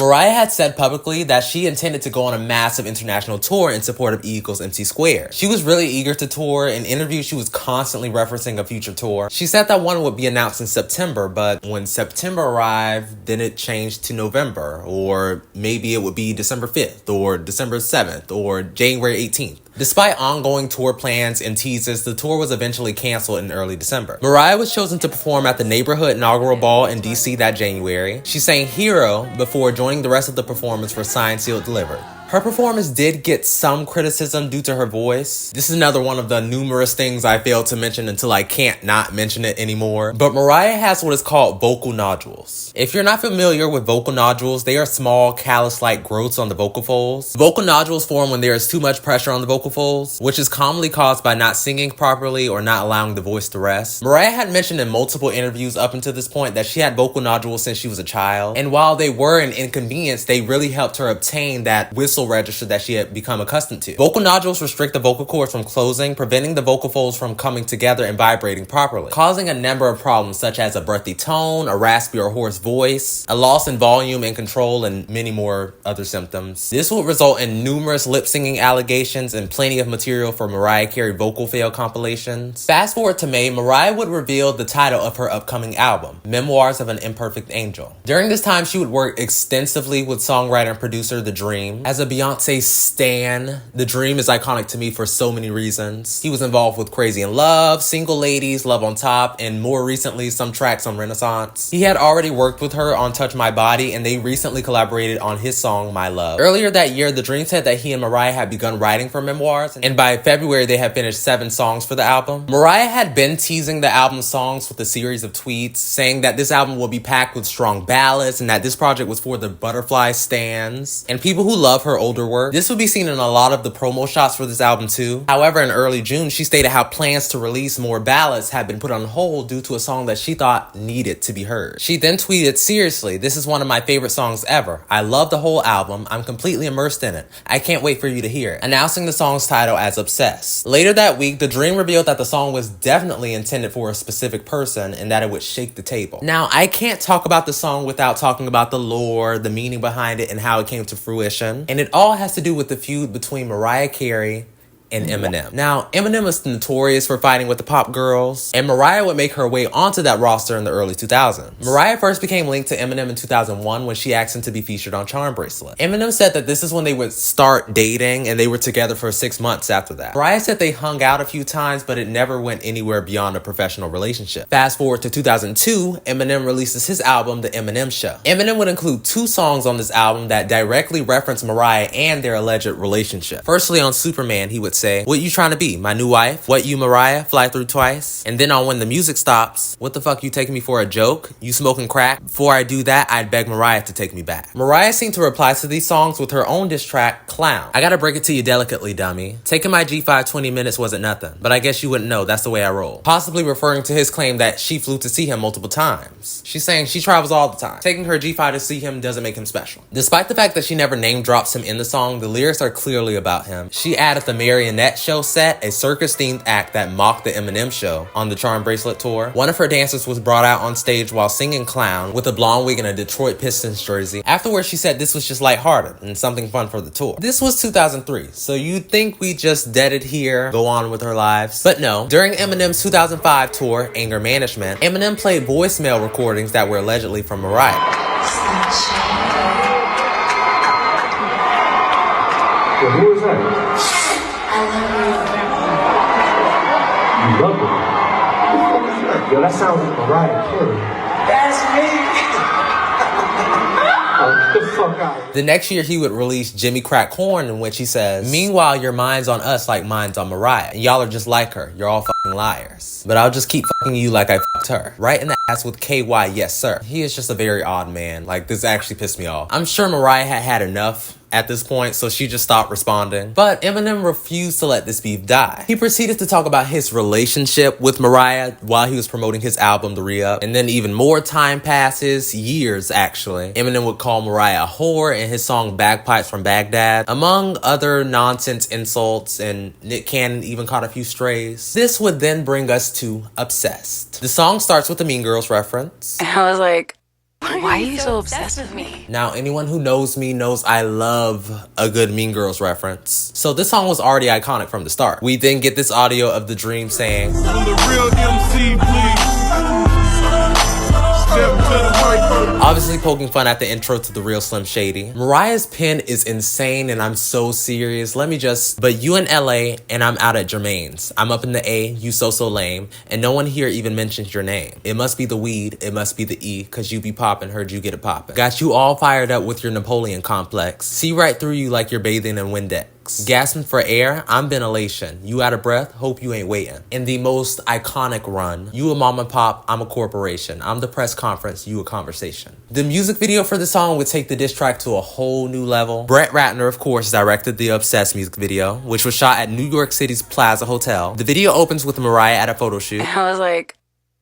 Mariah had said publicly that she intended to go on a massive international tour in support of E = MC Squared. She was really eager to tour. In interviews, she was constantly referencing a future tour. She said that one would be announced in September, but when September arrived, then it changed to November, or maybe it would be December 5th, or December 7th, or January 18th. Despite ongoing tour plans and teases, the tour was eventually canceled in early December. Mariah was chosen to perform at the neighborhood inaugural ball in DC that January. She sang Hero before joining the rest of the performance for Signed, Sealed, Delivered. Her performance did get some criticism due to her voice. This is another one of the numerous things I failed to mention until I can't not mention it anymore. But Mariah has what is called vocal nodules. If you're not familiar with vocal nodules, they are small, callus-like growths on the vocal folds. Vocal nodules form when there is too much pressure on the vocal folds, which is commonly caused by not singing properly or not allowing the voice to rest. Mariah had mentioned in multiple interviews up until this point that she had vocal nodules since she was a child. And while they were an inconvenience, they really helped her obtain that whistle register that she had become accustomed to. Vocal nodules restrict the vocal cords from closing, preventing the vocal folds from coming together and vibrating properly, causing a number of problems such as a breathy tone, a raspy or hoarse voice, a loss in volume and control, and many more other symptoms. This would result in numerous lip singing allegations and plenty of material for Mariah Carey vocal fail compilations. Fast forward to May, Mariah would reveal the title of her upcoming album, Memoirs of an Imperfect Angel. During this time, she would work extensively with songwriter and producer The Dream. As a Beyonce stan, The Dream is iconic to me for so many reasons. He was involved with Crazy in Love, Single Ladies, Love on Top, and more recently, some tracks on Renaissance. He had already worked with her on Touch My Body, and they recently collaborated on his song, My Love. Earlier that year, The Dream said that he and Mariah had begun writing for Memoirs, and by February, they had finished 7 songs for the album. Mariah had been teasing the album's songs with a series of tweets, saying that this album will be packed with strong ballads, and that this project was for the Butterfly stans, and people who love her older work. This would be seen in a lot of the promo shots for this album too. However, in early June, she stated how plans to release more ballads had been put on hold due to a song that she thought needed to be heard. She then tweeted, "Seriously, this is one of my favorite songs ever. I love the whole album. I'm completely immersed in it. I can't wait for you to hear it," announcing the song's title as Obsessed. Later that week, The Dream revealed that the song was definitely intended for a specific person and that it would shake the table. Now, I can't talk about the song without talking about the lore, the meaning behind it, and how it came to fruition. And it all has to do with the feud between Mariah Carey and Eminem. Now, Eminem is notorious for fighting with the pop girls, and Mariah would make her way onto that roster in the early 2000s. Mariah first became linked to Eminem in 2001 when she asked him to be featured on Charm Bracelet. Eminem said that this is when they would start dating, and they were together for 6 months after that. Mariah said they hung out a few times, but it never went anywhere beyond a professional relationship. Fast forward to 2002, Eminem releases his album, The Eminem Show. Eminem would include 2 songs on this album that directly reference Mariah and their alleged relationship. Firstly, on Superman, he would say, "What you trying to be, my new wife? What you, Mariah, fly through twice?" And then on When the Music Stops, "What the fuck you taking me for a joke? You smoking crack? Before I do that, I'd beg Mariah to take me back." Mariah seemed to reply to these songs with her own diss track, Clown. "I gotta break it to you delicately, dummy. Taking my G5 20 minutes wasn't nothing, but I guess you wouldn't know, that's the way I roll." Possibly referring to his claim that she flew to see him multiple times. She's saying she travels all the time. Taking her G5 to see him doesn't make him special. Despite the fact that she never name drops him in the song, the lyrics are clearly about him. She added the marionette show set, a circus-themed act that mocked the Eminem Show on the Charm Bracelet tour. One of her dancers was brought out on stage while singing Clown with a blonde wig and a Detroit Pistons jersey. Afterwards, she said this was just lighthearted and something fun for the tour. This was 2003, so you'd think we just dead it here, go on with our lives. But no, during Eminem's 2005 tour, Anger Management, Eminem played voicemail recordings that were allegedly from Mariah. Well, who is that? You love it? Yo, that sounds like Mariah Carey. That's me! Get the fuck out. The next year, he would release Jimmy Crack Corn, in which he says, "Meanwhile, your mind's on us like mine's on Mariah. And y'all are just like her. You're all fucking liars. But I'll just keep fucking you like I fucked her." Right in the ass with KY, yes sir. He is just a very odd man. Like, this actually pissed me off. I'm sure Mariah had had enough at this point, so she just stopped responding. But Eminem refused to let this beef die. He proceeded to talk about his relationship with Mariah while he was promoting his album, The Re-Up. And then even more time passes, years actually. Eminem would call Mariah a whore in his song Bagpipes from Baghdad, among other nonsense insults, and Nick Cannon even caught a few strays. This would then bring us to Obsessed. The song starts with a Mean Girls reference. I was like, why are you so obsessed with me? Now, anyone who knows me knows I love a good Mean Girls reference. So this song was already iconic from the start. We then get this audio of The Dream saying, "Will the real MC please step Obviously poking fun at the intro to The Real Slim Shady. Mariah's pen is insane and I'm so serious. But you in LA and I'm out at Jermaine's. I'm up in the A, you so lame, and no one here even mentions your name. It must be the weed, it must be the E, cause you be poppin', heard you get it poppin'. Got you all fired up with your Napoleon complex. See right through you like you're bathing in Windex. Gasping for air, I'm ventilation. You out of breath, hope you ain't waiting. In the most iconic run, you a mom and pop, I'm a corporation. I'm the press conference, you a conversation. The music video for the song would take the diss track to a whole new level. Brett Ratner, of course, directed the Obsessed music video, which was shot at New York City's Plaza Hotel. The video opens with Mariah at a photo shoot. I was like,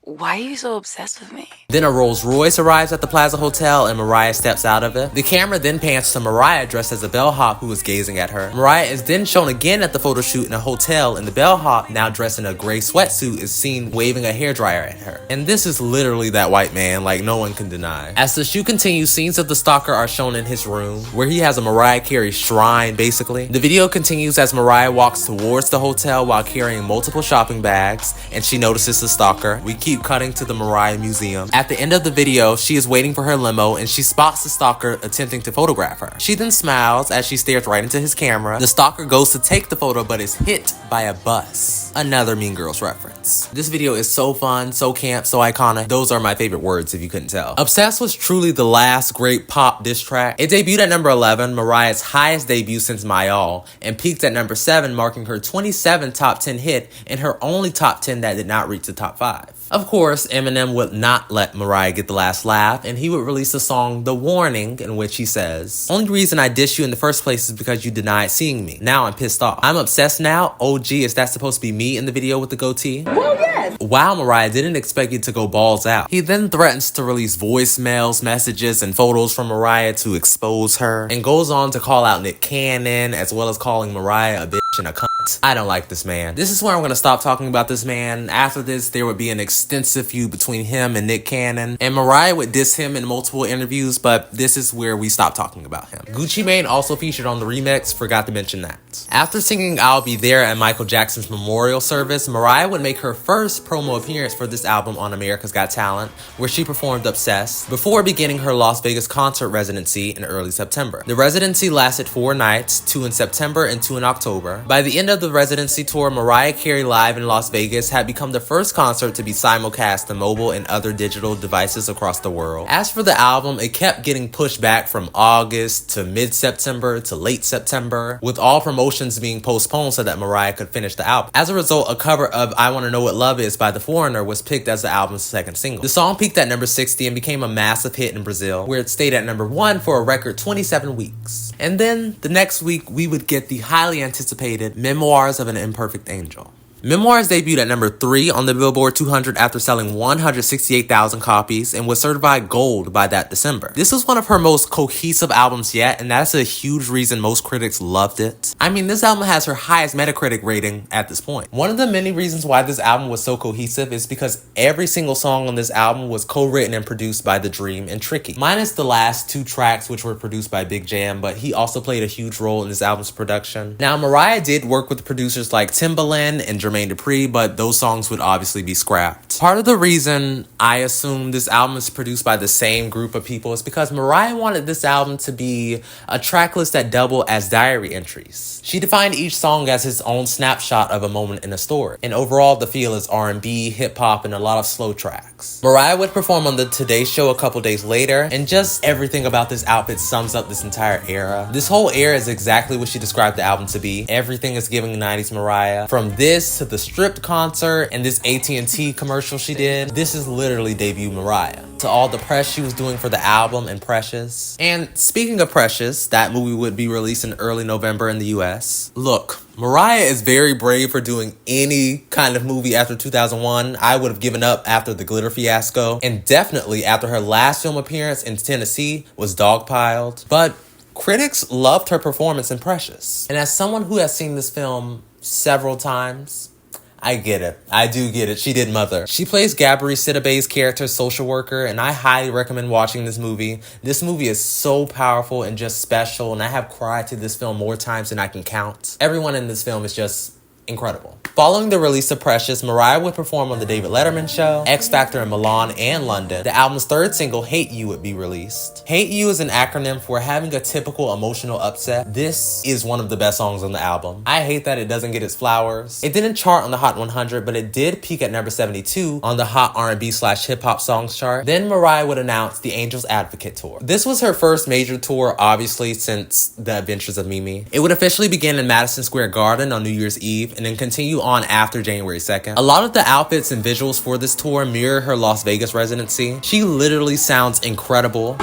why are you so obsessed with me? Then a Rolls Royce arrives at the Plaza Hotel and Mariah steps out of it. The camera then pans to Mariah dressed as a bellhop who is gazing at her. Mariah is then shown again at the photo shoot in a hotel, and the bellhop, now dressed in a gray sweatsuit, is seen waving a hairdryer at her. And this is literally that white man, like no one can deny. As the shoot continues, scenes of the stalker are shown in his room, where he has a Mariah Carey shrine, basically. The video continues as Mariah walks towards the hotel while carrying multiple shopping bags, and she notices the stalker. We keep cutting to the Mariah Museum. At the end of the video, she is waiting for her limo and she spots the stalker attempting to photograph her. She then smiles as she stares right into his camera. The stalker goes to take the photo but is hit by a bus. Another Mean Girls reference. This video is so fun, so camp, so iconic. Those are my favorite words if you couldn't tell. Obsessed was truly the last great pop diss track. It debuted at number 11, Mariah's highest debut since My All, and peaked at number 7, marking her 27th top 10 hit and her only top 10 that did not reach the top 5. Of course, Eminem would not let Mariah get the last laugh, and he would release the song The Warning, in which he says, "Only reason I diss you in the first place is because you denied seeing me. Now I'm pissed off. I'm obsessed now? Oh gee, is that supposed to be me in the video with the goatee?" Well, yes! Wow, Mariah, didn't expect you to go balls out. He then threatens to release voicemails, messages, and photos from Mariah to expose her, and goes on to call out Nick Cannon, as well as calling Mariah a bitch and a cunt. I don't like this man. This is where I'm going to stop talking about this man. After this, there would be an extensive feud between him and Nick Cannon, and Mariah would diss him in multiple interviews, but this is where we stop talking about him. Gucci Mane also featured on the remix, forgot to mention that. After singing I'll Be There at Michael Jackson's memorial service, Mariah would make her first promo appearance for this album on America's Got Talent, where she performed Obsessed, before beginning her Las Vegas concert residency in early September. The residency lasted 4 nights, 2 in September and 2 in October. By the end of the residency tour, Mariah Carey Live in Las Vegas had become the first concert to be simulcast to mobile and other digital devices across the world. As for the album, it kept getting pushed back from August to mid-September to late September, with all promotions being postponed so that Mariah could finish the album. As a result, a cover of I Wanna Know What Love Is by The Foreigner was picked as the album's second single. The song peaked at number 60 and became a massive hit in Brazil, where it stayed at number 1 for a record 27 weeks. And then, the next week, we would get the highly anticipated Memoirs of an Imperfect Angel. Memoirs debuted at number 3 on the Billboard 200 after selling 168,000 copies and was certified gold by that December. This was one of her most cohesive albums yet, and that's a huge reason most critics loved it. I mean, this album has her highest Metacritic rating at this point. One of the many reasons why this album was so cohesive is because every single song on this album was co-written and produced by The Dream and Tricky. Minus the last 2 tracks, which were produced by Big Jam, but he also played a huge role in this album's production. Now, Mariah did work with producers like Timbaland and Jermaine Dupri, but those songs would obviously be scrapped. Part of the reason I assume this album is produced by the same group of people is because Mariah wanted this album to be a track list that doubled as diary entries. She defined each song as his own snapshot of a moment in a story, and overall the feel is R&B, hip-hop, and a lot of slow tracks. Mariah would perform on the Today Show a couple days later, and just everything about this outfit sums up this entire era. This whole era is exactly what she described the album to be. Everything is giving 90s Mariah. From this to the stripped concert and this AT&T commercial she did, this is literally debut Mariah. To all the press she was doing for the album and Precious. And speaking of Precious, that movie would be released in early November in the US. Look, Mariah is very brave for doing any kind of movie after 2001. I would have given up after the Glitter fiasco, and definitely after her last film appearance in Tennessee was dogpiled. But critics loved her performance in Precious. And as someone who has seen this film several times, I get it. I do get it. She did Mother. She plays Gabri Sidibe's character, social worker, and I highly recommend watching this movie. This movie is so powerful and just special, and I have cried to this film more times than I can count. Everyone in this film is just incredible. Following the release of Precious, Mariah would perform on The David Letterman Show, X Factor in Milan and London. The album's third single, Hate You, would be released. Hate You is an acronym for having a typical emotional upset. This is one of the best songs on the album. I hate that it doesn't get its flowers. It didn't chart on the Hot 100, but it did peak at number 72 on the Hot R&B/Hip-Hop Songs chart. Then Mariah would announce the Angels Advocate Tour. This was her first major tour, obviously, since The Adventures of Mimi. It would officially begin in Madison Square Garden on New Year's Eve and then continue on after January 2nd. A lot of the outfits and visuals for this tour mirror her Las Vegas residency. She literally sounds incredible.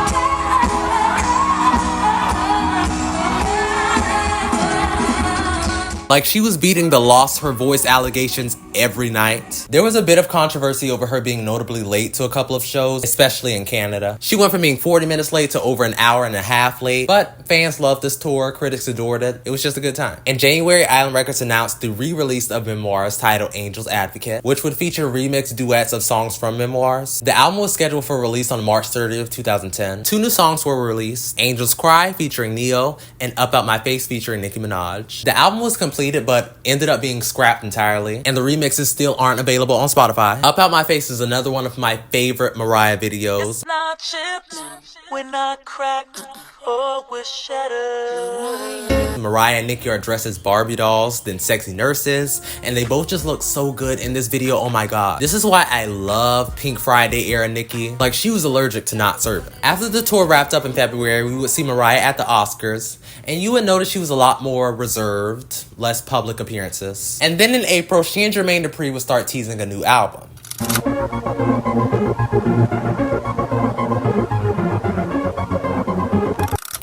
Like she was beating the lost her voice allegations every night. There was a bit of controversy over her being notably late to a couple of shows, especially in Canada. She went from being 40 minutes late to over an hour and a half late, but fans loved this tour, critics adored it. It was just a good time. In January, Island Records announced the re-release of Memoirs titled Angels Advocate, which would feature remixed duets of songs from Memoirs. The album was scheduled for release on March 30th, 2010. 2 new songs were released, Angels Cry featuring Neo and Up Out My Face featuring Nicki Minaj. The album was completed but ended up being scrapped entirely, and the remixes still aren't available on Spotify. Up Out My Face is another one of my favorite Mariah videos. It's not chips, we're not cracked, or we're shattered. Mariah and Nicki are dressed as Barbie dolls, then sexy nurses, and they both just look so good in this video. Oh my god. This is why I love Pink Friday era Nicki. Like, she was allergic to not serving. After the tour wrapped up in February, we would see Mariah at the Oscars, and you would notice she was a lot more reserved, less public appearances. And then in April, she and Jermaine Dupri would start teasing a new album.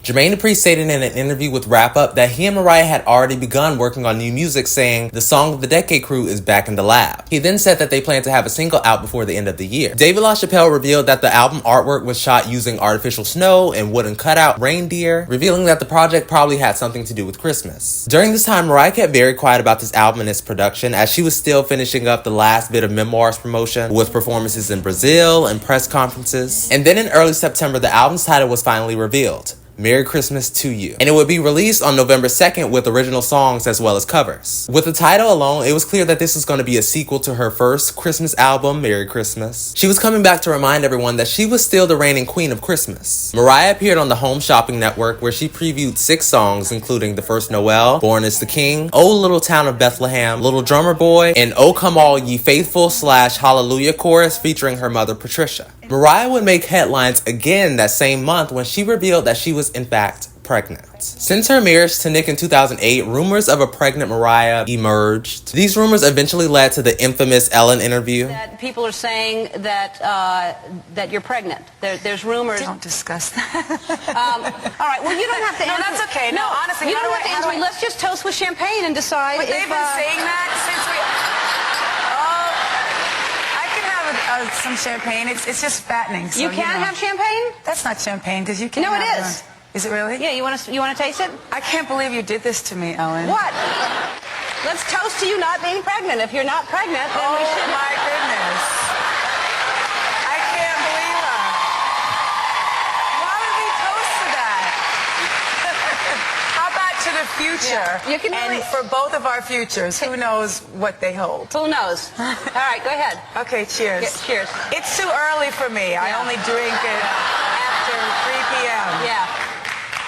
Jermaine Dupri stated in an interview with Wrap Up that he and Mariah had already begun working on new music, saying the Song of the Decade crew is back in the lab. He then said that they plan to have a single out before the end of the year. David LaChapelle revealed that the album artwork was shot using artificial snow and wooden cutout reindeer, revealing that the project probably had something to do with Christmas. During this time, Mariah kept very quiet about this album and its production, as she was still finishing up the last bit of Memoirs promotion with performances in Brazil and press conferences. And then in early September, the album's title was finally revealed: Merry Christmas to You. And it would be released on November 2nd with original songs as well as covers. With the title alone, it was clear that this was going to be a sequel to her first Christmas album, Merry Christmas. She was coming back to remind everyone that she was still the reigning queen of Christmas. Mariah appeared on the Home Shopping Network, where she previewed 6 songs, including The First Noel, Born is the King, Oh Little Town of Bethlehem, Little Drummer Boy, and Oh Come All Ye Faithful / Hallelujah chorus featuring her mother Patricia. Mariah would make headlines again that same month when she revealed that she was in fact pregnant. Since her marriage to Nick in 2008, rumors of a pregnant Mariah emerged. These rumors eventually led to the infamous Ellen interview. That people are saying that that you're pregnant. There's rumors. Don't discuss that. All right. Well, you don't have to. No, answer. that's okay. No, honestly, you how don't do have to I- how answer. do I- Let's just toast with champagne and decide. But they've been saying that since we. I can have some champagne. It's just fattening. So, You can't have champagne? That's not champagne because you can't. No, it have is. Is it really? Yeah. You want to taste it? I can't believe you did this to me, Ellen. What? Let's toast to you not being pregnant. If you're not pregnant, then we should. Oh my goodness. I can't believe that. Why would we toast to that? How about to the future? Yeah. You can and really- for both of our futures, who knows what they hold? Who knows? All right, go ahead. Okay, cheers. Yeah, cheers. It's too early for me. I only drink it after 3 p.m. Yeah.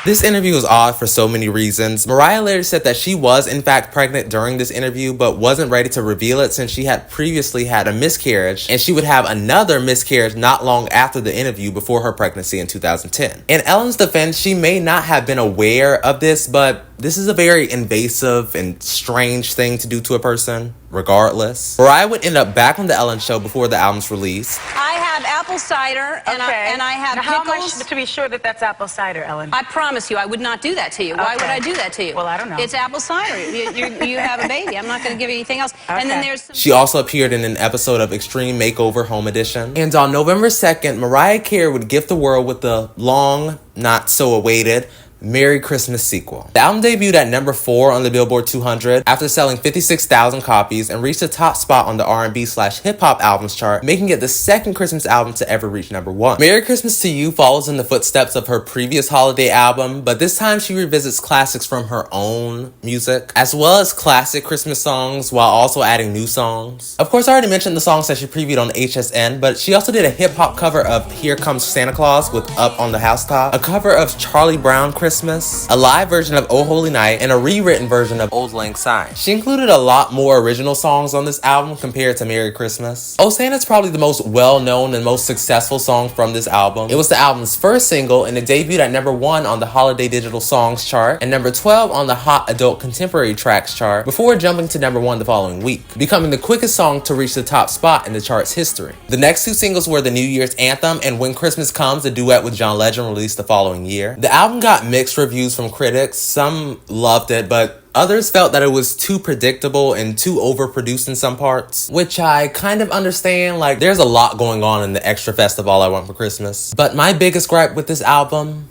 This interview was odd for so many reasons. Mariah later said that she was in fact pregnant during this interview, but wasn't ready to reveal it since she had previously had a miscarriage, and she would have another miscarriage not long after the interview before her pregnancy in 2010. In Ellen's defense, she may not have been aware of this, but this is a very invasive and strange thing to do to a person, regardless. Mariah would end up back on the Ellen Show before the album's release. I have apple cider and I have now, pickles. how much to be sure that that's apple cider, Ellen? I promise you, I would not do that to you. Why would I do that to you? Well, I don't know. It's apple cider. You have a baby. I'm not going to give you anything else. And then there's some She also appeared in an episode of Extreme Makeover Home Edition. And on November 2nd, Mariah Carey would gift the world with the long, not so awaited, Merry Christmas sequel. The album debuted at number 4 on the Billboard 200 after selling 56,000 copies and reached the top spot on the R&B/hip-hop albums chart, making it the second Christmas album to ever reach number 1. Merry Christmas to You follows in the footsteps of her previous holiday album, but this time she revisits classics from her own music, as well as classic Christmas songs while also adding new songs. Of course, I already mentioned the songs that she previewed on HSN, but she also did a hip-hop cover of Here Comes Santa Claus with Up on the Housetop, a cover of Charlie Brown Christmas, a live version of Oh Holy Night, and a rewritten version of Old Lang Syne. She included a lot more original songs on this album compared to Merry Christmas. Oh Santa's probably the most well-known and most successful song from this album. It was the album's first single, and it debuted at number 1 on the Holiday Digital Songs chart and number 12 on the Hot Adult Contemporary Tracks chart before jumping to number 1 the following week, becoming the quickest song to reach the top spot in the chart's history. The next 2 singles were the New Year's Anthem and When Christmas Comes, a duet with John Legend, released the following year. The album got mixed reviews from critics. Some loved it, but others felt that it was too predictable and too overproduced in some parts, which I kind of understand. Like, there's a lot going on in the extra fest of All I Want for Christmas. But my biggest gripe with this album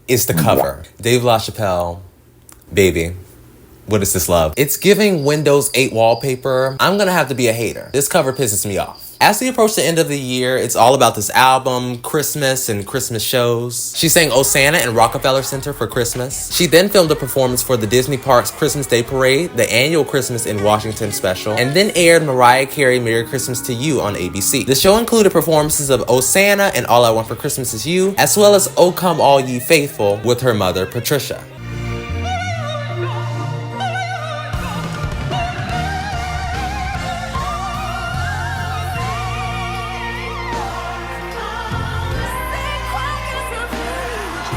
is the cover. Dave LaChapelle, baby. What is this love? It's giving Windows 8 wallpaper. I'm gonna have to be a hater. This cover pisses me off. As we approach the end of the year, it's all about this album, Christmas, and Christmas shows. She sang Oh Santa in Rockefeller Center for Christmas. She then filmed a performance for the Disney Parks Christmas Day Parade, the annual Christmas in Washington special, and then aired Mariah Carey Merry Christmas to You on ABC. The show included performances of Oh Santa and All I Want for Christmas Is You, as well as Oh Come All Ye Faithful with her mother, Patricia.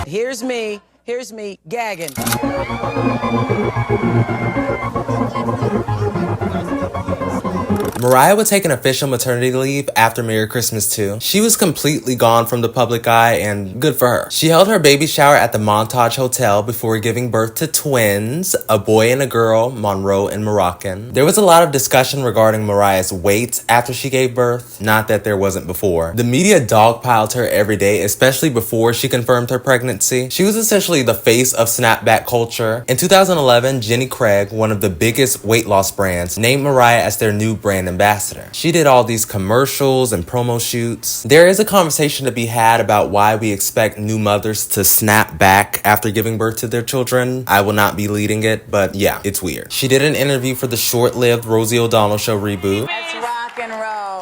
Here's me gagging. Mariah would take an official maternity leave after Merry Christmas 2. She was completely gone from the public eye, and good for her. She held her baby shower at the Montage Hotel before giving birth to twins, a boy and a girl, Monroe and Moroccan. There was a lot of discussion regarding Mariah's weight after she gave birth, not that there wasn't before. The media dogpiled her every day, especially before she confirmed her pregnancy. She was essentially the face of snapback culture. In 2011, Jenny Craig, one of the biggest weight loss brands, named Mariah as their new brand ambassador. She did all these commercials and promo shoots. There is a conversation to be had about why we expect new mothers to snap back after giving birth to their children. I will not be leading it, but yeah, it's weird. She did an interview for the short-lived Rosie O'Donnell Show reboot. Let's rock and roll.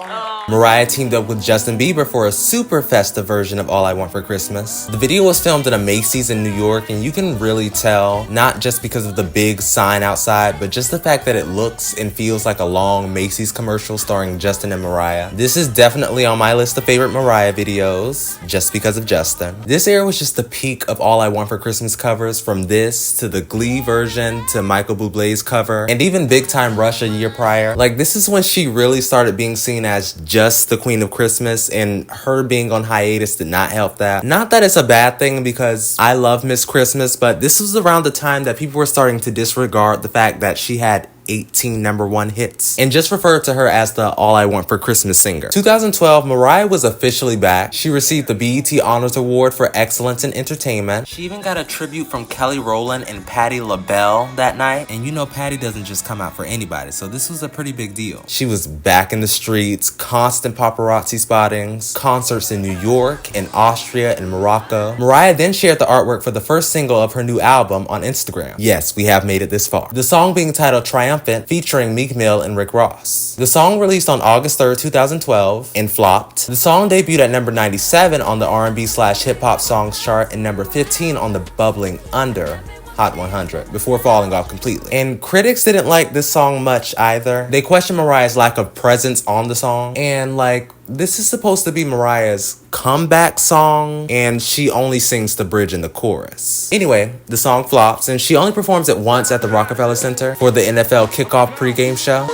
Mariah teamed up with Justin Bieber for a super festive version of All I Want for Christmas. The video was filmed in a Macy's in New York, and you can really tell, not just because of the big sign outside, but just the fact that it looks and feels like a long Macy's commercial starring Justin and Mariah. This is definitely on my list of favorite Mariah videos, just because of Justin. This era was just the peak of All I Want for Christmas covers, from this to the Glee version to Michael Bublé's cover, and even Big Time Rush a year prior. Like, this is when she really started being seen as just the Queen of Christmas, and her being on hiatus did not help that. Not that it's a bad thing, because I love Miss Christmas, but this was around the time that people were starting to disregard the fact that she had 18 #1 hits, and just referred to her as the All I Want for Christmas singer. 2012, Mariah was officially back. She received the BET Honors Award for Excellence in Entertainment. She even got a tribute from Kelly Rowland and Patti LaBelle that night, and you know Patti doesn't just come out for anybody, so this was a pretty big deal. She was back in the streets, constant paparazzi spottings, concerts in New York, in Austria, and Morocco. Mariah then shared the artwork for the first single of her new album on Instagram. Yes, we have made it this far. The song being titled Triumphant, featuring Meek Mill and Rick Ross. The song released on August 3rd, 2012, and flopped. The song debuted at number 97 on the R&B/hip-hop songs chart and number 15 on the bubbling under Hot 100 before falling off completely. And critics didn't like this song much either. They questioned Mariah's lack of presence on the song, and like, this is supposed to be Mariah's comeback song, and she only sings the bridge and the chorus. Anyway, the song flops, and she only performs it once at the Rockefeller Center for the NFL kickoff pregame show.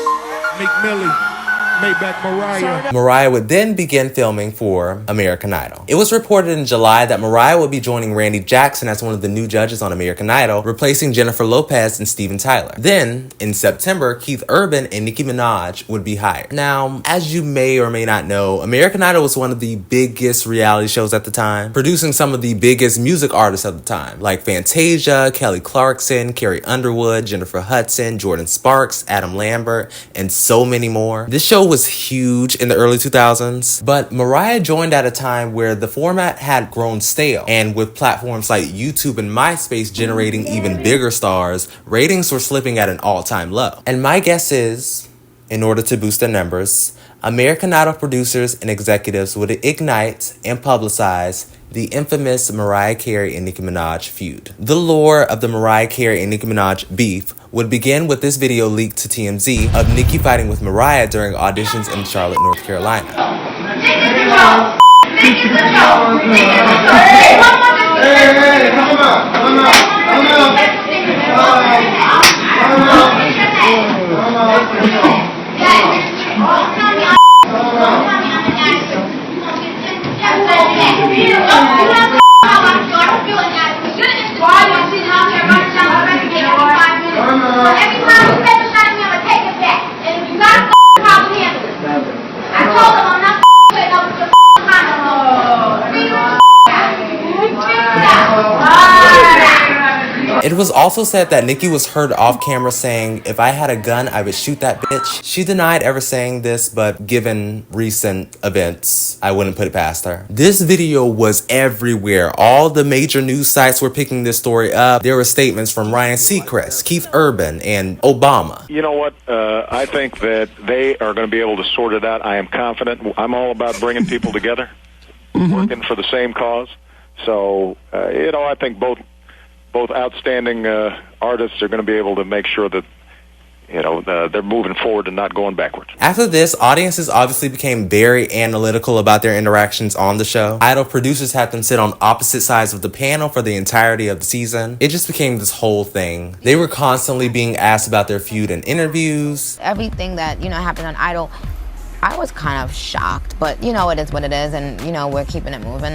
Meek Millie, Maybach Mariah. Mariah would then begin filming for American Idol. It was reported in July that Mariah would be joining Randy Jackson as one of the new judges on American Idol, replacing Jennifer Lopez and Steven Tyler. Then, in September, Keith Urban and Nicki Minaj would be hired. Now, as you may or may not know, American Idol was one of the biggest reality shows at the time, producing some of the biggest music artists of the time, like Fantasia, Kelly Clarkson, Carrie Underwood, Jennifer Hudson, Jordan Sparks, Adam Lambert, and so many more. This show was huge in the early 2000s, but Mariah joined at a time where the format had grown stale, and with platforms like YouTube and MySpace generating even bigger stars, ratings were slipping at an all-time low. And my guess is, in order to boost their numbers, American Idol producers and executives would ignite and publicize the infamous Mariah Carey and Nicki Minaj feud. The lore of the Mariah Carey and Nicki Minaj beef would begin with this video leaked to TMZ of Nicki fighting with Mariah during auditions in Charlotte, North Carolina. It was also said that Nicki was heard off camera saying, "If I had a gun, I would shoot that bitch." She denied ever saying this, but given recent events, I wouldn't put it past her. This video was everywhere. All the major news sites were picking this story up. There were statements from Ryan Seacrest, Keith Urban, and Obama. You know what? I think that they are going to be able to sort it out. I am confident. I'm all about bringing people together, working for the same cause. So, I think both outstanding artists are going to be able to make sure that they're moving forward and not going backwards. After this, audiences obviously became very analytical about their interactions on the show. Idol producers had them sit on opposite sides of the panel for the entirety of the season. It just became this whole thing. They were constantly being asked about their feud in interviews. Everything that, happened on Idol, I was kind of shocked, but it is what it is, and we're keeping it moving,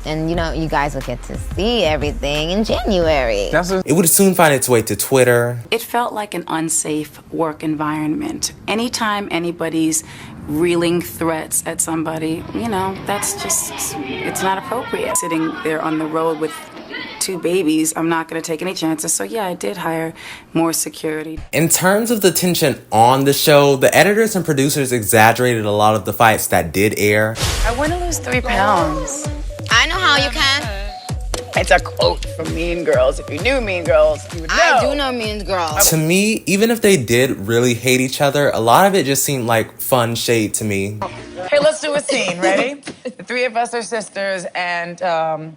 and you guys will get to see everything in January. It would soon find its way to Twitter. It felt like an unsafe work environment. Anytime anybody's reeling threats at somebody, that's just, it's not appropriate. Sitting there on the road with 2 babies, I'm not going to take any chances. So yeah, I did hire more security. In terms of the tension on the show, the editors and producers exaggerated a lot of the fights that did air. I want to lose 3 pounds. I know how you can. It's a quote from Mean Girls. If you knew Mean Girls, you would know. I do know Mean Girls. To me, even if they did really hate each other, a lot of it just seemed like fun shade to me. Hey, let's do a scene. Ready? The 3 of us are sisters, and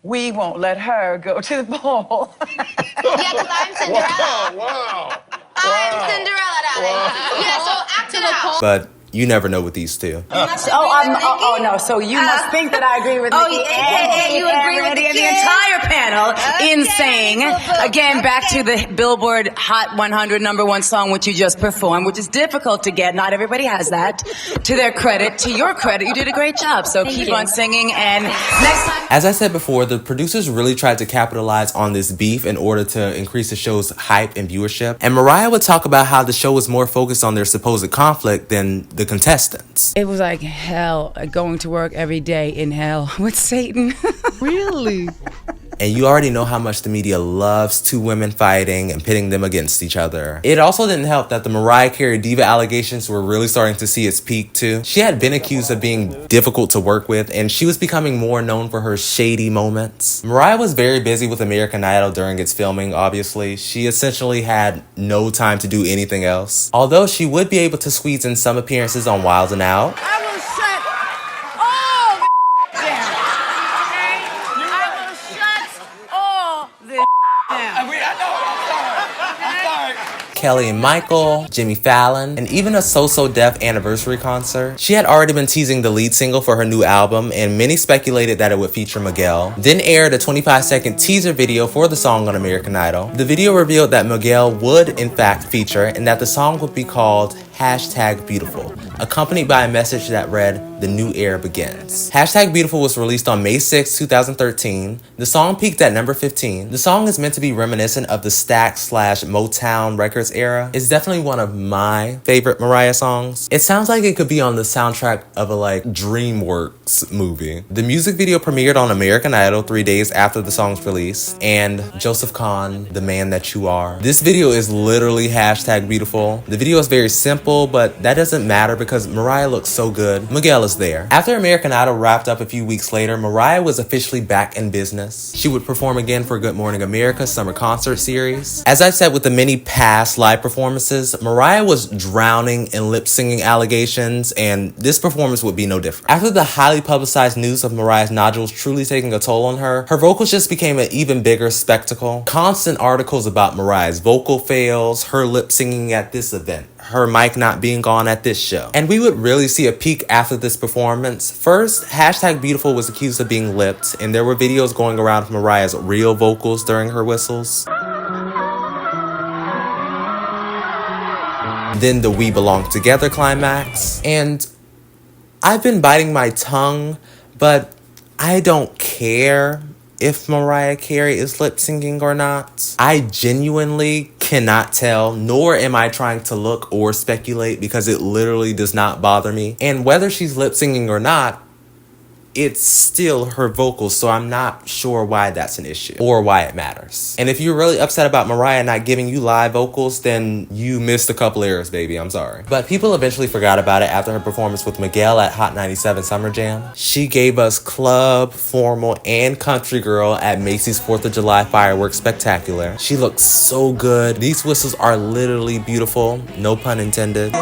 we won't let her go to the ball. Yeah, because I'm Cinderella. Wow. I'm Cinderella, darling. Wow. Yeah, so act it out. But you never know with these two. No. So you must think that I agree with Nicki. AKA you agree with the entire panel in saying, again, back to the Billboard Hot 100 #1 song, which you just performed, which is difficult to get. Not everybody has that. To their credit, to your credit, you did a great job. So keep on singing. And next time. As I said before, the producers really tried to capitalize on this beef in order to increase the show's hype and viewership. And Mariah would talk about how the show was more focused on their supposed conflict than the contestants. It was like hell, going to work every day in hell with Satan. Really? And you already know how much the media loves 2 women fighting and pitting them against each other. It also didn't help that the Mariah Carey diva allegations were really starting to see its peak too. She had been accused of being difficult to work with, and she was becoming more known for her shady moments. Mariah was very busy with American Idol during its filming, obviously. She essentially had no time to do anything else. Although she would be able to squeeze in some appearances on Wild 'N Out. Kelly and Michael, Jimmy Fallon, and even a So-So Def anniversary concert. She had already been teasing the lead single for her new album, and many speculated that it would feature Miguel. Then aired a 25-second teaser video for the song on American Idol. The video revealed that Miguel would, in fact, feature, and that the song would be called #Beautiful, accompanied by a message that read, "The new era begins." #Beautiful was released on May 6, 2013. The song peaked at number 15. The song is meant to be reminiscent of the Stax/Motown Records era. It's definitely one of my favorite Mariah songs. It sounds like it could be on the soundtrack of a DreamWorks movie. The music video premiered on American Idol 3 days after the song's release, and Joseph Kahn, The Man That You Are. This video is literally #Beautiful. The video is very simple, but that doesn't matter because Mariah looks so good. Miguel is there. After American Idol wrapped up a few weeks later, Mariah was officially back in business. She would perform again for Good Morning America summer concert series. As I've said with the many past live performances, Mariah was drowning in lip singing allegations, and this performance would be no different. After the highly publicized news of Mariah's nodules truly taking a toll on her, her vocals just became an even bigger spectacle. Constant articles about Mariah's vocal fails, her lip singing at this event, her mic not being on at this show. And we would really see a peak after this performance. First, #Beautiful was accused of being lipped, and there were videos going around of Mariah's real vocals during her whistles. Then the We Belong Together climax. And I've been biting my tongue, but I don't care if Mariah Carey is lip syncing or not. I genuinely cannot tell, nor am I trying to look or speculate because it literally does not bother me. And whether she's lip syncing or not, it's still her vocals, so I'm not sure why that's an issue or why it matters. And if you're really upset about Mariah not giving you live vocals, then you missed a couple eras, baby. I'm sorry. But people eventually forgot about it after her performance with Miguel at Hot 97 Summer Jam. She gave us club, formal, and country girl at Macy's 4th of July Fireworks Spectacular. She looks so good. These whistles are literally beautiful. No pun intended.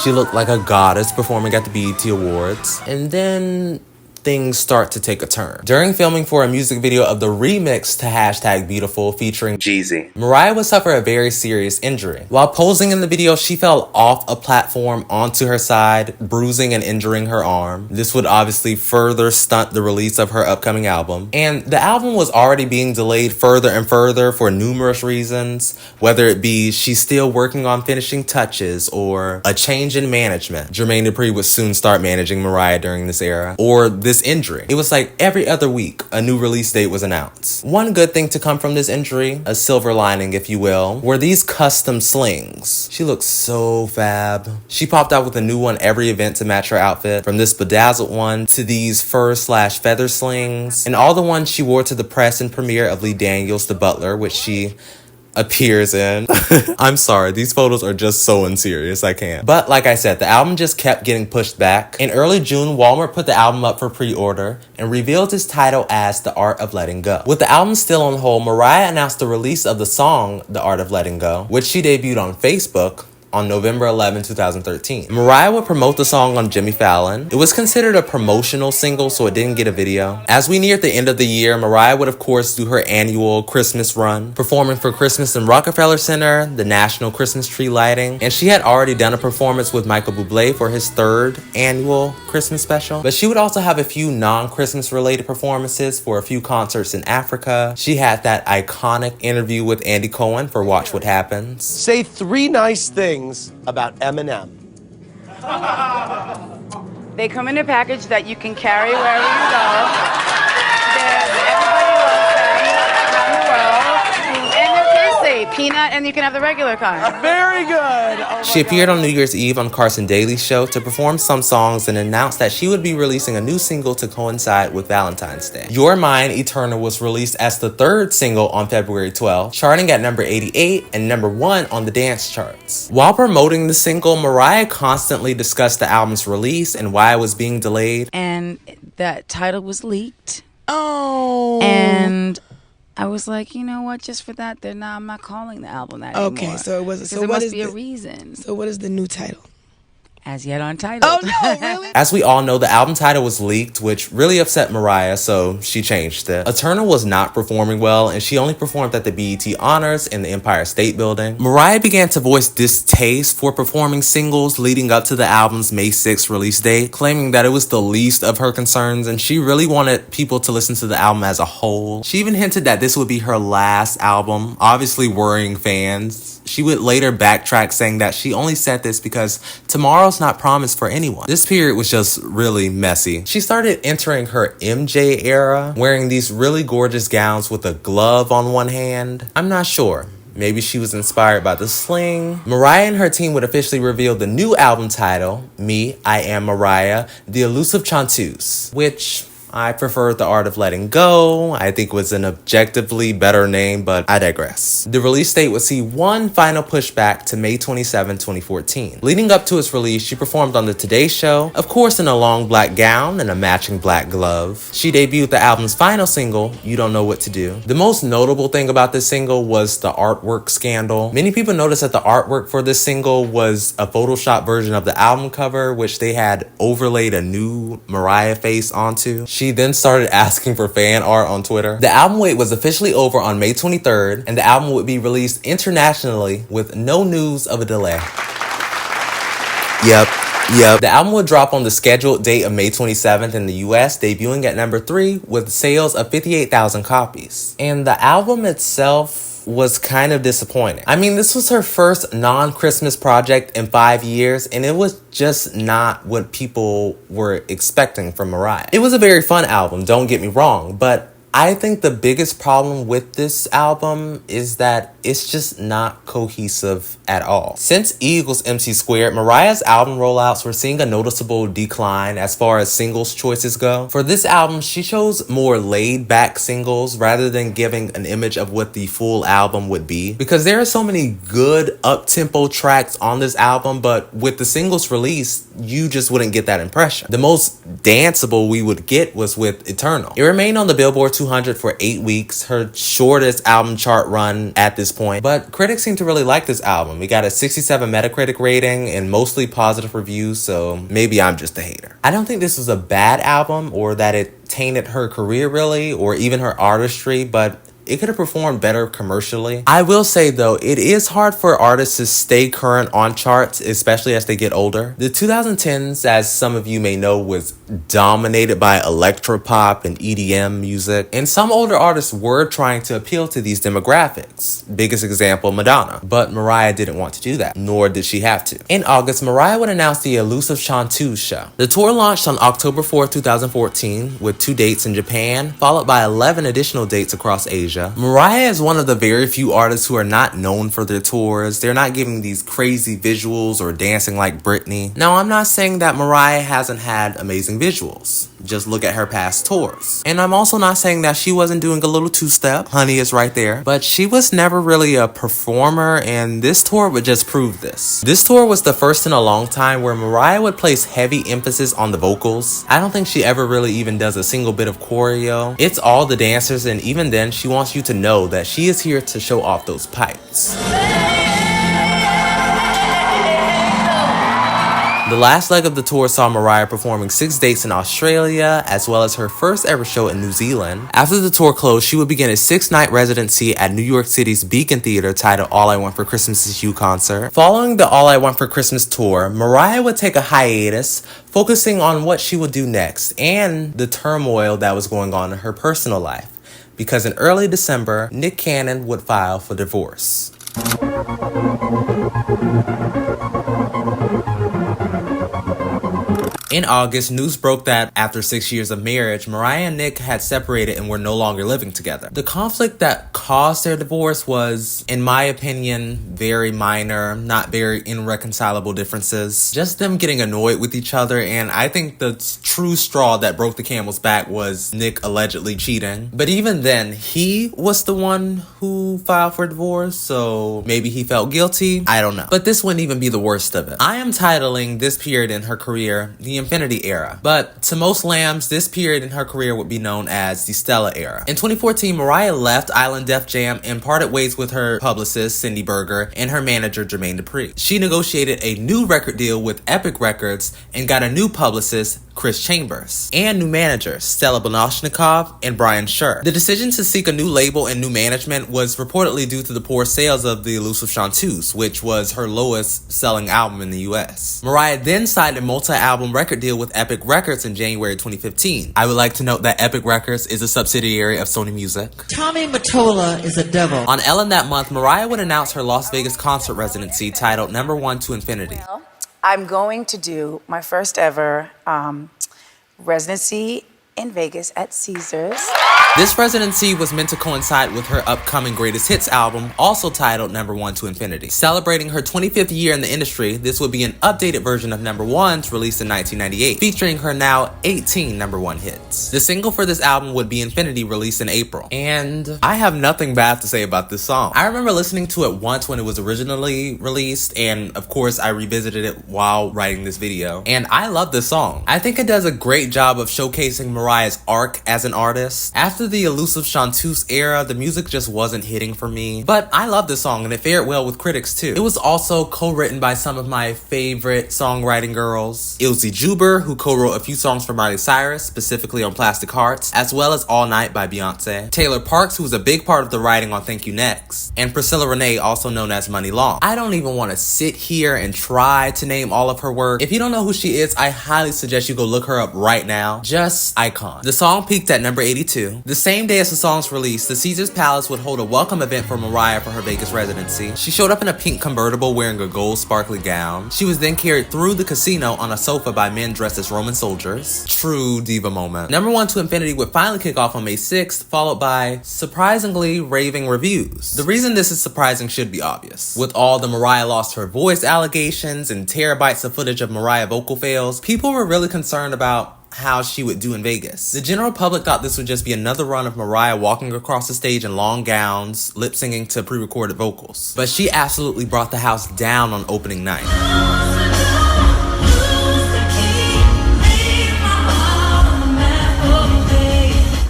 She looked like a goddess performing at the BET Awards. And then things start to take a turn. During filming for a music video of the remix to #Beautiful featuring Jeezy, Mariah would suffer a very serious injury. While posing in the video, she fell off a platform onto her side, bruising and injuring her arm. This would obviously further stunt the release of her upcoming album. And the album was already being delayed further and further for numerous reasons, whether it be she's still working on finishing touches or a change in management. Jermaine Dupri would soon start managing Mariah during this era, or this injury. It was like every other week, a new release date was announced. One good thing to come from this injury, a silver lining if you will, were these custom slings. She looks so fab. She popped out with a new one every event to match her outfit, from this bedazzled one to these fur/feather slings, and all the ones she wore to the press and premiere of Lee Daniels' The Butler, which she appears in. I'm sorry, these photos are just so unserious, I can't. But like I said, the album just kept getting pushed back. In early June, Walmart put the album up for pre-order and revealed its title as The Art of Letting Go. With the album still on hold, Mariah announced the release of the song The Art of Letting Go, which she debuted on Facebook on November 11, 2013. Mariah would promote the song on Jimmy Fallon. It was considered a promotional single, so it didn't get a video. As we neared the end of the year, Mariah would of course do her annual Christmas run, performing for Christmas in Rockefeller Center, the National Christmas Tree Lighting, and she had already done a performance with Michael Bublé for his 3rd annual Christmas special. But she would also have a few non-Christmas related performances for a few concerts in Africa. She had that iconic interview with Andy Cohen for Watch What Happens. Say 3 nice things about Eminem. They come in a package that you can carry wherever you go. Everybody loves them around the world. And they're tasty. Peanut, and you can have the regular kind. Very good. Oh she appeared on New Year's Eve on Carson Daly's show to perform some songs and announced that she would be releasing a new single to coincide with Valentine's Day. Your Mind Eternal was released as the 3rd single on February 12th, charting at number 88 and number 1 on the dance charts. While promoting the single, Mariah constantly discussed the album's release and why it was being delayed. And that title was leaked. Oh. And I was like, you know what? Just for that, I'm not calling the album that anymore. Okay, so it was. So there what must is be a the reason. So what is the new title? as yet untitled. Oh no, really? As we all know, the album title was leaked, which really upset Mariah, so she changed it. Eternal was not performing well, and she only performed at the BET Honors in the Empire State Building. Mariah began to voice distaste for performing singles leading up to the album's May 6th release date, claiming that it was the least of her concerns, and she really wanted people to listen to the album as a whole. She even hinted that this would be her last album, obviously worrying fans. She would later backtrack, saying that she only said this because tomorrow's not promised for anyone. This period was just really messy. She started entering her MJ era, wearing these really gorgeous gowns with a glove on one hand. I'm not sure. Maybe she was inspired by the sling. Mariah and her team would officially reveal the new album title, Me, I Am Mariah, the Elusive Chanteuse, which I preferred The Art of Letting Go. I think was an objectively better name, but I digress. The release date would see one final pushback to May 27, 2014. Leading up to its release, she performed on The Today Show, of course in a long black gown and a matching black glove. She debuted the album's final single, You Don't Know What to Do. The most notable thing about this single was the artwork scandal. Many people noticed that the artwork for this single was a Photoshop version of the album cover, which they had overlaid a new Mariah face onto. She then started asking for fan art on Twitter. The album wait was officially over on May 23rd, and the album would be released internationally with no news of a delay. Yep. The album would drop on the scheduled date of May 27th in the US, debuting at number 3 with sales of 58,000 copies. And the album itself was kind of disappointing. I mean, this was her first non-Christmas project in 5 years, and it was just not what people were expecting from Mariah. It was a very fun album, don't get me wrong, but I think the biggest problem with this album is that it's just not cohesive at all. Since E = MC squared, Mariah's album rollouts were seeing a noticeable decline as far as singles choices go. For this album, she chose more laid-back singles rather than giving an image of what the full album would be. Because there are so many good up-tempo tracks on this album, but with the singles released, you just wouldn't get that impression. The most danceable we would get was with Eternal. It remained on the Billboard 200 for 8 weeks, her shortest album chart run at this point, but critics seem to really like this album. It got a 67 Metacritic rating and mostly positive reviews, so maybe I'm just a hater. I don't think this was a bad album or that it tainted her career really, or even her artistry, but it could have performed better commercially. I will say though, it is hard for artists to stay current on charts, especially as they get older. The 2010s, as some of you may know, was dominated by electropop and EDM music, and some older artists were trying to appeal to these demographics. Biggest example, Madonna. But Mariah didn't want to do that, nor did she have to. In August, Mariah would announce the Elusive Chanteuse show. The tour launched on October 4th, 2014, with 2 dates in Japan, followed by 11 additional dates across Asia. Mariah is one of the very few artists who are not known for their tours. They're not giving these crazy visuals or dancing like Britney. Now, I'm not saying that Mariah hasn't had amazing visuals. Just look at her past tours. And I'm also not saying that she wasn't doing a little two-step. Honey is right there. But she was never really a performer, and this tour would just prove this. This tour was the first in a long time where Mariah would place heavy emphasis on the vocals. I don't think she ever really even does a single bit of choreo. It's all the dancers, and even then, she wants you to know that she is here to show off those pipes. The last leg of the tour saw Mariah performing 6 dates in Australia, as well as her first ever show in New Zealand. After the tour closed, she would begin a 6-night residency at New York City's Beacon Theater titled All I Want for Christmas Is You concert. Following the All I Want for Christmas tour, Mariah would take a hiatus, focusing on what she would do next and the turmoil that was going on in her personal life. Because in early December, Nick Cannon would file for divorce. In August, news broke that after 6 years of marriage, Mariah and Nick had separated and were no longer living together. The conflict that caused their divorce was, in my opinion, very minor, not very irreconcilable differences. Just them getting annoyed with each other, and I think the true straw that broke the camel's back was Nick allegedly cheating. But even then, he was the one who filed for divorce, so maybe he felt guilty. I don't know. But this wouldn't even be the worst of it. I am titling this period in her career the Infinity era. But to most lambs, this period in her career would be known as the Stella era. In 2014, Mariah left Island Def Jam and parted ways with her publicist, Cindy Berger, and her manager, Jermaine Dupri. She negotiated a new record deal with Epic Records and got a new publicist, Chris Chambers, and new managers, Stella Bonashnikov and Brian Scher. The decision to seek a new label and new management was reportedly due to the poor sales of the elusive Chanteuse, which was her lowest selling album in the US. Mariah then signed a multi-album record deal with Epic Records in January 2015. I would like to note that Epic Records is a subsidiary of Sony Music. Tommy Mottola is a devil. On Ellen that month, Mariah would announce her Las Vegas concert residency titled Number One to Infinity. I'm going to do my first ever residency in Vegas at Caesars. This residency was meant to coincide with her upcoming Greatest Hits album, also titled Number One to Infinity. Celebrating her 25th year in the industry, this would be an updated version of Number Ones released in 1998, featuring her now 18 number one hits. The single for this album would be Infinity, released in April. And I have nothing bad to say about this song. I remember listening to it once when it was originally released, and of course I revisited it while writing this video. And I love this song. I think it does a great job of showcasing Mariah's arc as an artist. After the elusive Chanteuse era, the music just wasn't hitting for me. But I love this song and it fared well with critics too. It was also co-written by some of my favorite songwriting girls. Ilse Juber, who co-wrote a few songs for Miley Cyrus, specifically on Plastic Hearts, as well as All Night by Beyonce. Taylor Parks, who was a big part of the writing on Thank You Next. And Priscilla Renee, also known as Money Long. I don't even want to sit here and try to name all of her work. If you don't know who she is, I highly suggest you go look her up right now. Just icon. The song peaked at number 82. The same day as the song's release, the Caesars Palace would hold a welcome event for Mariah for her Vegas residency. She showed up in a pink convertible wearing a gold sparkly gown. She was then carried through the casino on a sofa by men dressed as Roman soldiers. True diva moment. Number One to Infinity would finally kick off on May 6th, followed by surprisingly raving reviews. The reason this is surprising should be obvious. With all the Mariah lost her voice allegations and terabytes of footage of Mariah vocal fails, people were really concerned about how she would do in Vegas. The general public thought this would just be another run of Mariah walking across the stage in long gowns, lip singing to pre-recorded vocals. But she absolutely brought the house down on opening night.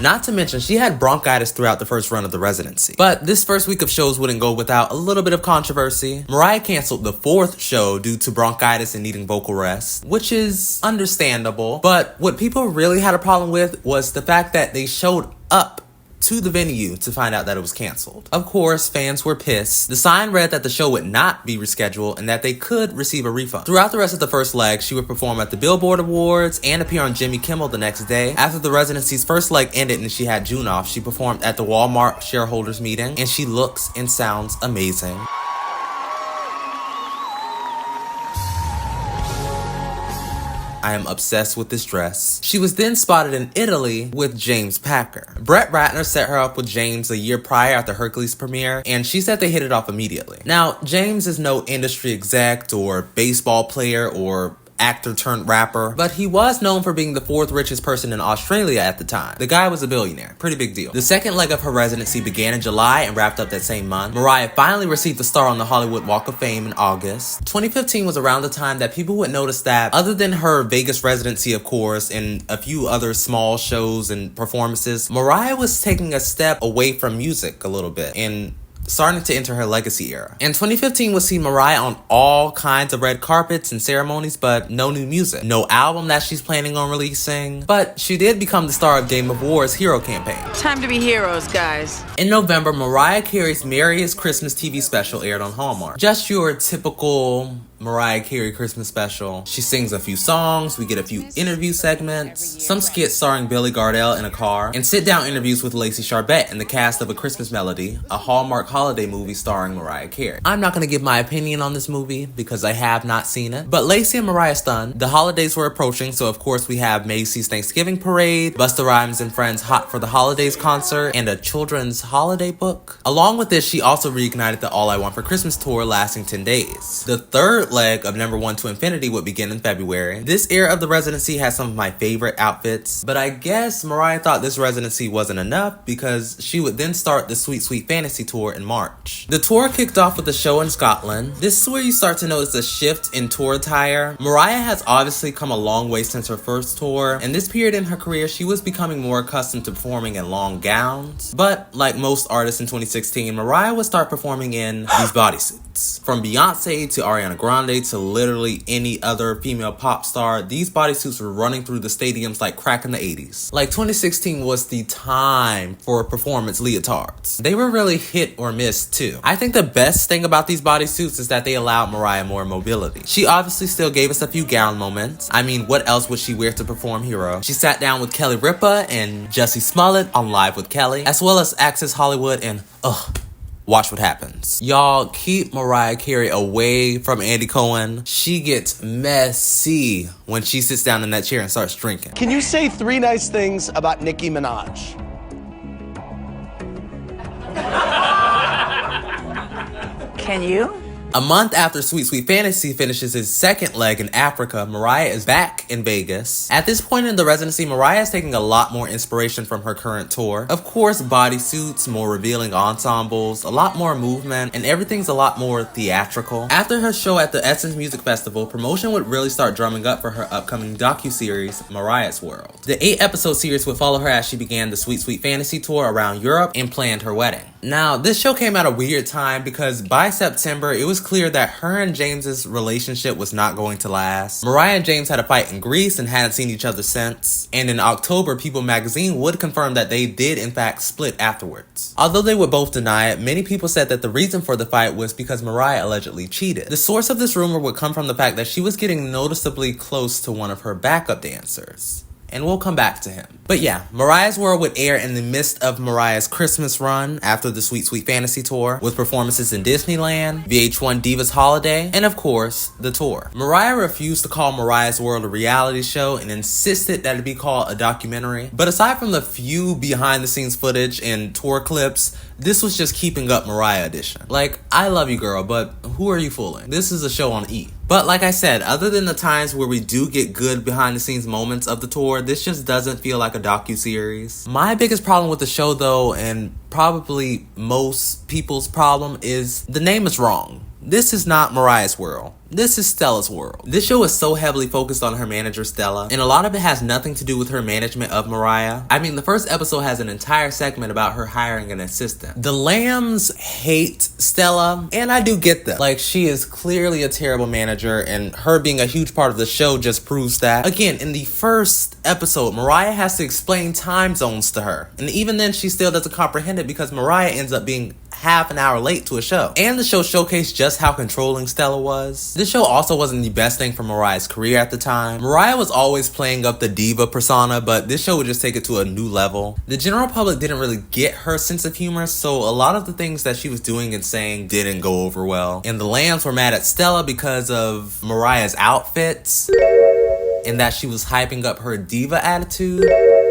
Not to mention, she had bronchitis throughout the first run of the residency. But this first week of shows wouldn't go without a little bit of controversy. Mariah canceled the fourth show due to bronchitis and needing vocal rest, which is understandable. But what people really had a problem with was the fact that they showed up to the venue to find out that it was canceled. Of course, fans were pissed. The sign read that the show would not be rescheduled and that they could receive a refund. Throughout the rest of the first leg, she would perform at the Billboard Awards and appear on Jimmy Kimmel the next day. After the residency's first leg ended and she had June off, she performed at the Walmart shareholders meeting, and she looks and sounds amazing. I am obsessed with this dress. She was then spotted in Italy with James Packer. Brett Ratner set her up with James a year prior at the Hercules premiere, and she said they hit it off immediately. Now, James is no industry exec or baseball player or actor turned rapper, but he was known for being the fourth richest person in Australia at the time. The guy was a billionaire. Pretty big deal. The second leg of her residency began in July and wrapped up that same month. Mariah finally received a star on the Hollywood Walk of Fame in August. 2015 was around the time that people would notice that, other than her Vegas residency, of course, and a few other small shows and performances, Mariah was taking a step away from music a little bit and starting to enter her legacy era. And 2015 would see Mariah on all kinds of red carpets and ceremonies, but no new music. No album that she's planning on releasing. But she did become the star of Game of War's Hero campaign. Time to be heroes, guys. In November, Mariah Carey's Merriest Christmas TV special aired on Hallmark. Just your typical Mariah Carey Christmas special. She sings a few songs, we get a few interview segments, some skits starring Billy Gardell in a car, and sit-down interviews with Lacey Charbet and the cast of A Christmas Melody, a Hallmark holiday movie starring Mariah Carey. I'm not going to give my opinion on this movie because I have not seen it, but Lacey and Mariah stunned. The holidays were approaching, so of course we have Macy's Thanksgiving Parade, Busta Rhymes and Friends Hot for the Holidays concert, and a children's holiday book. Along with this, she also reignited the All I Want for Christmas tour lasting 10 days. The third third leg of number 1 to Infinity would begin in February. This era of the residency has some of my favorite outfits, but I guess Mariah thought this residency wasn't enough because she would then start the Sweet Sweet Fantasy Tour in March. The tour kicked off with a show in Scotland. This is where you start to notice a shift in tour attire. Mariah has obviously come a long way since her first tour, and this period in her career she was becoming more accustomed to performing in long gowns. But like most artists in 2016, Mariah would start performing in these bodysuits. From Beyonce to Ariana Grande to literally any other female pop star, these bodysuits were running through the stadiums like crack in the 80s. Like 2016 was the time for performance leotards. They were really hit or miss too. I think the best thing about these bodysuits is that they allowed Mariah more mobility. She obviously still gave us a few gown moments. I mean, what else would she wear to perform Hero? She sat down with Kelly Ripa and Jussie Smollett on Live with Kelly, as well as Access Hollywood and Watch What Happens. Y'all, keep Mariah Carey away from Andy Cohen. She gets messy when she sits down in that chair and starts drinking. Can you say 3 nice things about Nicki Minaj? Can you? A month after Sweet Sweet Fantasy finishes his second leg in Africa, Mariah is back in Vegas. At this point in the residency, Mariah is taking a lot more inspiration from her current tour. Of course, bodysuits, more revealing ensembles, a lot more movement, and everything's a lot more theatrical. After her show at the Essence Music Festival, promotion would really start drumming up for her upcoming docuseries, Mariah's World. The 8-episode series would follow her as she began the Sweet Sweet Fantasy tour around Europe and planned her wedding. Now, this show came at a weird time because by September, it was clear that her and James's relationship was not going to last. Mariah and James had a fight in Greece and hadn't seen each other since. And in October, People magazine would confirm that they did in fact split afterwards. Although they would both deny it, many people said that the reason for the fight was because Mariah allegedly cheated. The source of this rumor would come from the fact that she was getting noticeably close to one of her backup dancers. And we'll come back to him. But yeah, Mariah's World would air in the midst of Mariah's Christmas run after the Sweet Sweet Fantasy Tour, with performances in Disneyland, VH1 Divas Holiday, and of course, the tour. Mariah refused to call Mariah's World a reality show and insisted that it be called a documentary. But aside from the few behind the scenes footage and tour clips, this was just keeping up Mariah edition. Like, I love you girl, but who are you fooling? This is a show on E! But like I said, other than the times where we do get good behind the scenes moments of the tour, this just doesn't feel like a docuseries. My biggest problem with the show though, and probably most people's problem, is the name is wrong. This is not Mariah's World. This is Stella's World. This show is so heavily focused on her manager Stella, and a lot of it has nothing to do with her management of Mariah. I mean, the first episode has an entire segment about her hiring an assistant. The Lambs hate Stella, and I do get them. Like, she is clearly a terrible manager, and her being a huge part of the show just proves that. Again, in the first episode, Mariah has to explain time zones to her, and even then she still doesn't comprehend it because Mariah ends up being half an hour late to a show. And the show showcased just how controlling Stella was. This show also wasn't the best thing for Mariah's career at the time. Mariah was always playing up the diva persona, but this show would just take it to a new level. The general public didn't really get her sense of humor, so a lot of the things that she was doing and saying didn't go over well. And the Lambs were mad at Stella because of Mariah's outfits and that she was hyping up her diva attitude.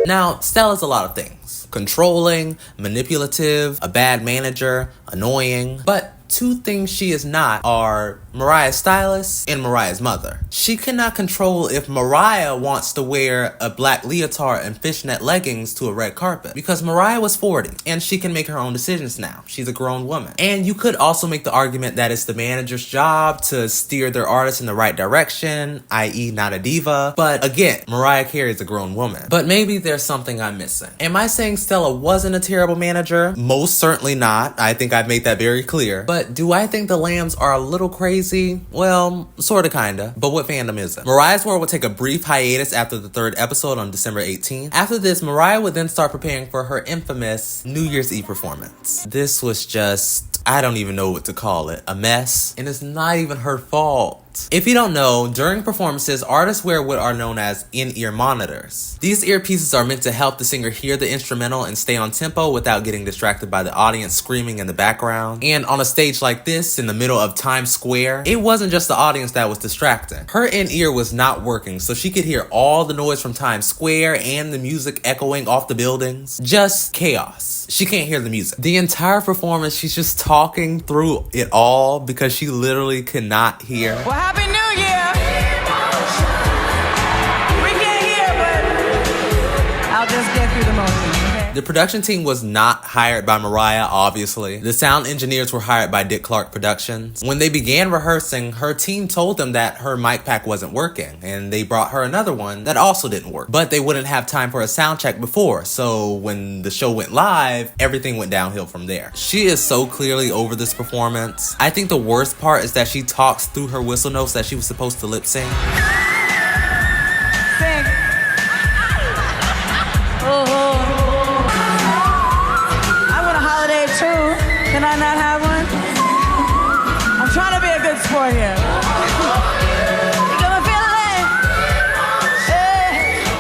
Now, Stella's a lot of things. Controlling, manipulative, a bad manager, annoying. But two things she is not are Mariah's stylist and Mariah's mother. She cannot control if Mariah wants to wear a black leotard and fishnet leggings to a red carpet, because Mariah was 40 and she can make her own decisions now. She's a grown woman. And you could also make the argument that it's the manager's job to steer their artists in the right direction, i.e. not a diva. But again, Mariah Carey is a grown woman. But maybe there's something I'm missing. Am I saying Stella wasn't a terrible manager? Most certainly not. I think I've made that very clear. But do I think the Lambs are a little crazy? Well, sorta kinda. But what fandom isn't? Mariah's World would take a brief hiatus after the third episode on December 18th. After this, Mariah would then start preparing for her infamous New Year's Eve performance. This was just, I don't even know what to call it, a mess. And it's not even her fault. If you don't know, during performances, artists wear what are known as in-ear monitors. These earpieces are meant to help the singer hear the instrumental and stay on tempo without getting distracted by the audience screaming in the background. And on a stage like this, in the middle of Times Square, it wasn't just the audience that was distracting. Her in-ear was not working, so she could hear all the noise from Times Square and the music echoing off the buildings. Just chaos. She can't hear the music. The entire performance, she's just talking through it all because she literally cannot hear. Well, Happy New Year. We can't hear, but I'll just get through the motions. The production team was not hired by Mariah, obviously. The sound engineers were hired by Dick Clark Productions. When they began rehearsing, her team told them that her mic pack wasn't working, and they brought her another one that also didn't work. But they wouldn't have time for a sound check before, so when the show went live, everything went downhill from there. She is so clearly over this performance. I think the worst part is that she talks through her whistle notes that she was supposed to lip sync. Sing. Too. Can I not have one? I'm trying to be a good sport here. You got my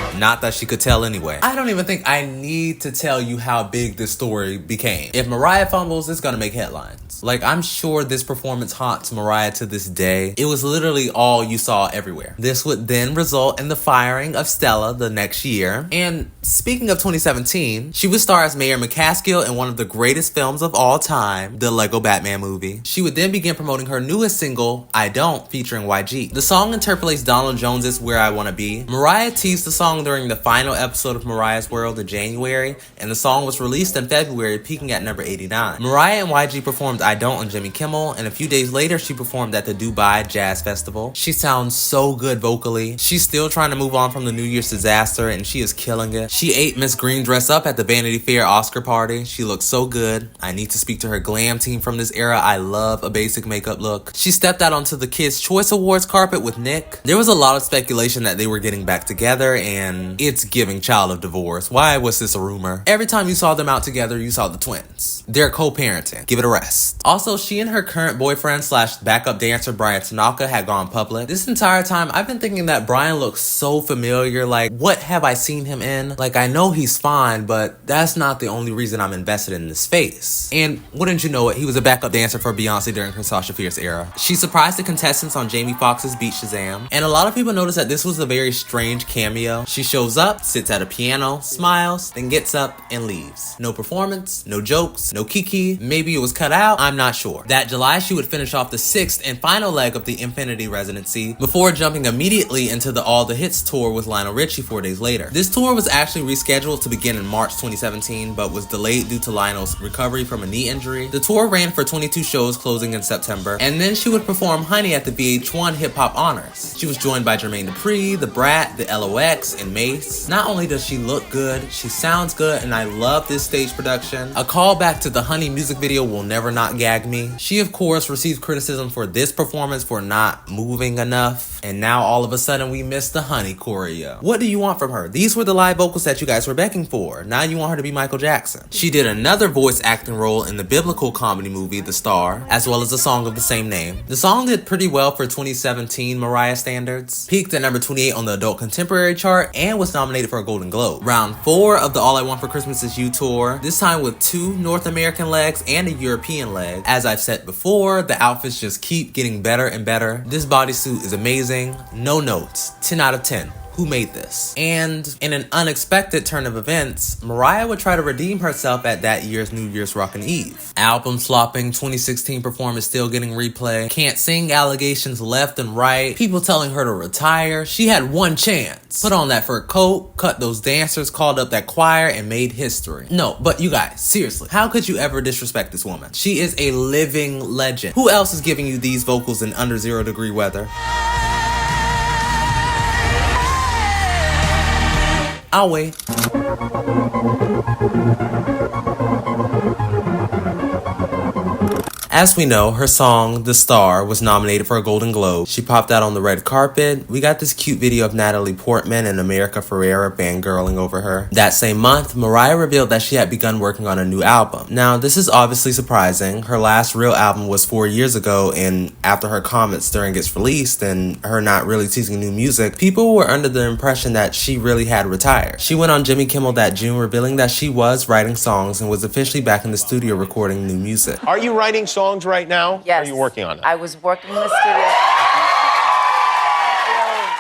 feeling? Not that she could tell anyway. I don't even think I need to tell you how big this story became. If Mariah fumbles, it's gonna make headlines. Like, I'm sure this performance haunts Mariah to this day. It was literally all you saw everywhere. This would then result in the firing of Stella the next year. And speaking of 2017, she would star as Mayor McCaskill in one of the greatest films of all time, the Lego Batman movie. She would then begin promoting her newest single, I Don't, featuring YG. The song interpolates Donald Jones's Where I Wanna Be. Mariah teased the song during the final episode of Mariah's World in January, and the song was released in February, peaking at number 89. Mariah and YG performed I Don't on Jimmy Kimmel, and a few days later she performed at the Dubai Jazz Festival. She sounds so good vocally. She's still trying to move on from the New Year's disaster, and she is killing it. She ate Miss Green dress up at the Vanity Fair Oscar party. She looks so good. I need to speak to her glam team from this era. I love a basic makeup look. She stepped out onto the Kids' Choice Awards carpet with Nick. There was a lot of speculation that they were getting back together, and it's giving child of divorce. Why was this a rumor? Every time you saw them out together, you saw the twins. They're co-parenting. Give it a rest. Also, she and her current boyfriend slash backup dancer Brian Tanaka had gone public. This entire time, I've been thinking that Brian looks so familiar. Like, what have I seen him in? Like, I know he's fine, but that's not the only reason I'm invested in this face. And wouldn't you know it, he was a backup dancer for Beyonce during her Sasha Fierce era. She surprised the contestants on Jamie Foxx's Beat Shazam. And a lot of people noticed that this was a very strange cameo. She shows up, sits at a piano, smiles, then gets up and leaves. No performance, no jokes, no kiki. Maybe it was cut out, I'm not sure. That July, she would finish off the 6th and final leg of the Infinity residency before jumping immediately into the All the Hits tour with Lionel Richie 4 days later. This tour was actually rescheduled to begin in March 2017, but was delayed due to Lionel's recovery from a knee injury. The tour ran for 22 shows, closing in September, and then she would perform Honey at the VH1 Hip Hop Honors. She was joined by Jermaine Dupri, The Brat, the LOX, and Mace. Not only does she look good, she sounds good, and I love this stage production. A callback to the Honey music video will never not gag me. She, of course, received criticism for this performance for not moving enough, and now all of a sudden we miss the Honey choreo. What do you want from her? These were the live vocals that you guys were begging for. Now you want her to be Michael Jackson. She did another voice acting role in the biblical comedy movie The Star, as well as a song of the same name. The song did pretty well for 2017 Mariah standards, peaked at number 28 on the Adult Contemporary chart, and was nominated for a Golden Globe. Round 4 of the All I Want for Christmas Is You tour, this time with 2 North American legs and a European leg. As I've said before, the outfits just keep getting better and better. This bodysuit is amazing. No notes. 10 out of 10. Who made this? And in an unexpected turn of events, Mariah would try to redeem herself at that year's New Year's Rockin' Eve. Album flopping, 2016 performance still getting replay, can't sing allegations left and right, people telling her to retire. She had one chance. Put on that fur coat, cut those dancers, called up that choir, and made history. No, but you guys, seriously, how could you ever disrespect this woman? She is a living legend. Who else is giving you these vocals in under 0 degree weather? I'll wait. As we know, her song, The Star, was nominated for a Golden Globe. She popped out on the red carpet. We got this cute video of Natalie Portman and America Ferrera fangirling over her. That same month, Mariah revealed that she had begun working on a new album. Now, this is obviously surprising. Her last real album was 4 years ago, and after her comments during its release and her not really teasing new music, people were under the impression that she really had retired. She went on Jimmy Kimmel that June revealing that she was writing songs and was officially back in the studio recording new music. Are you writing songs right now? Yes. Or are you working on it? I was working in the studio.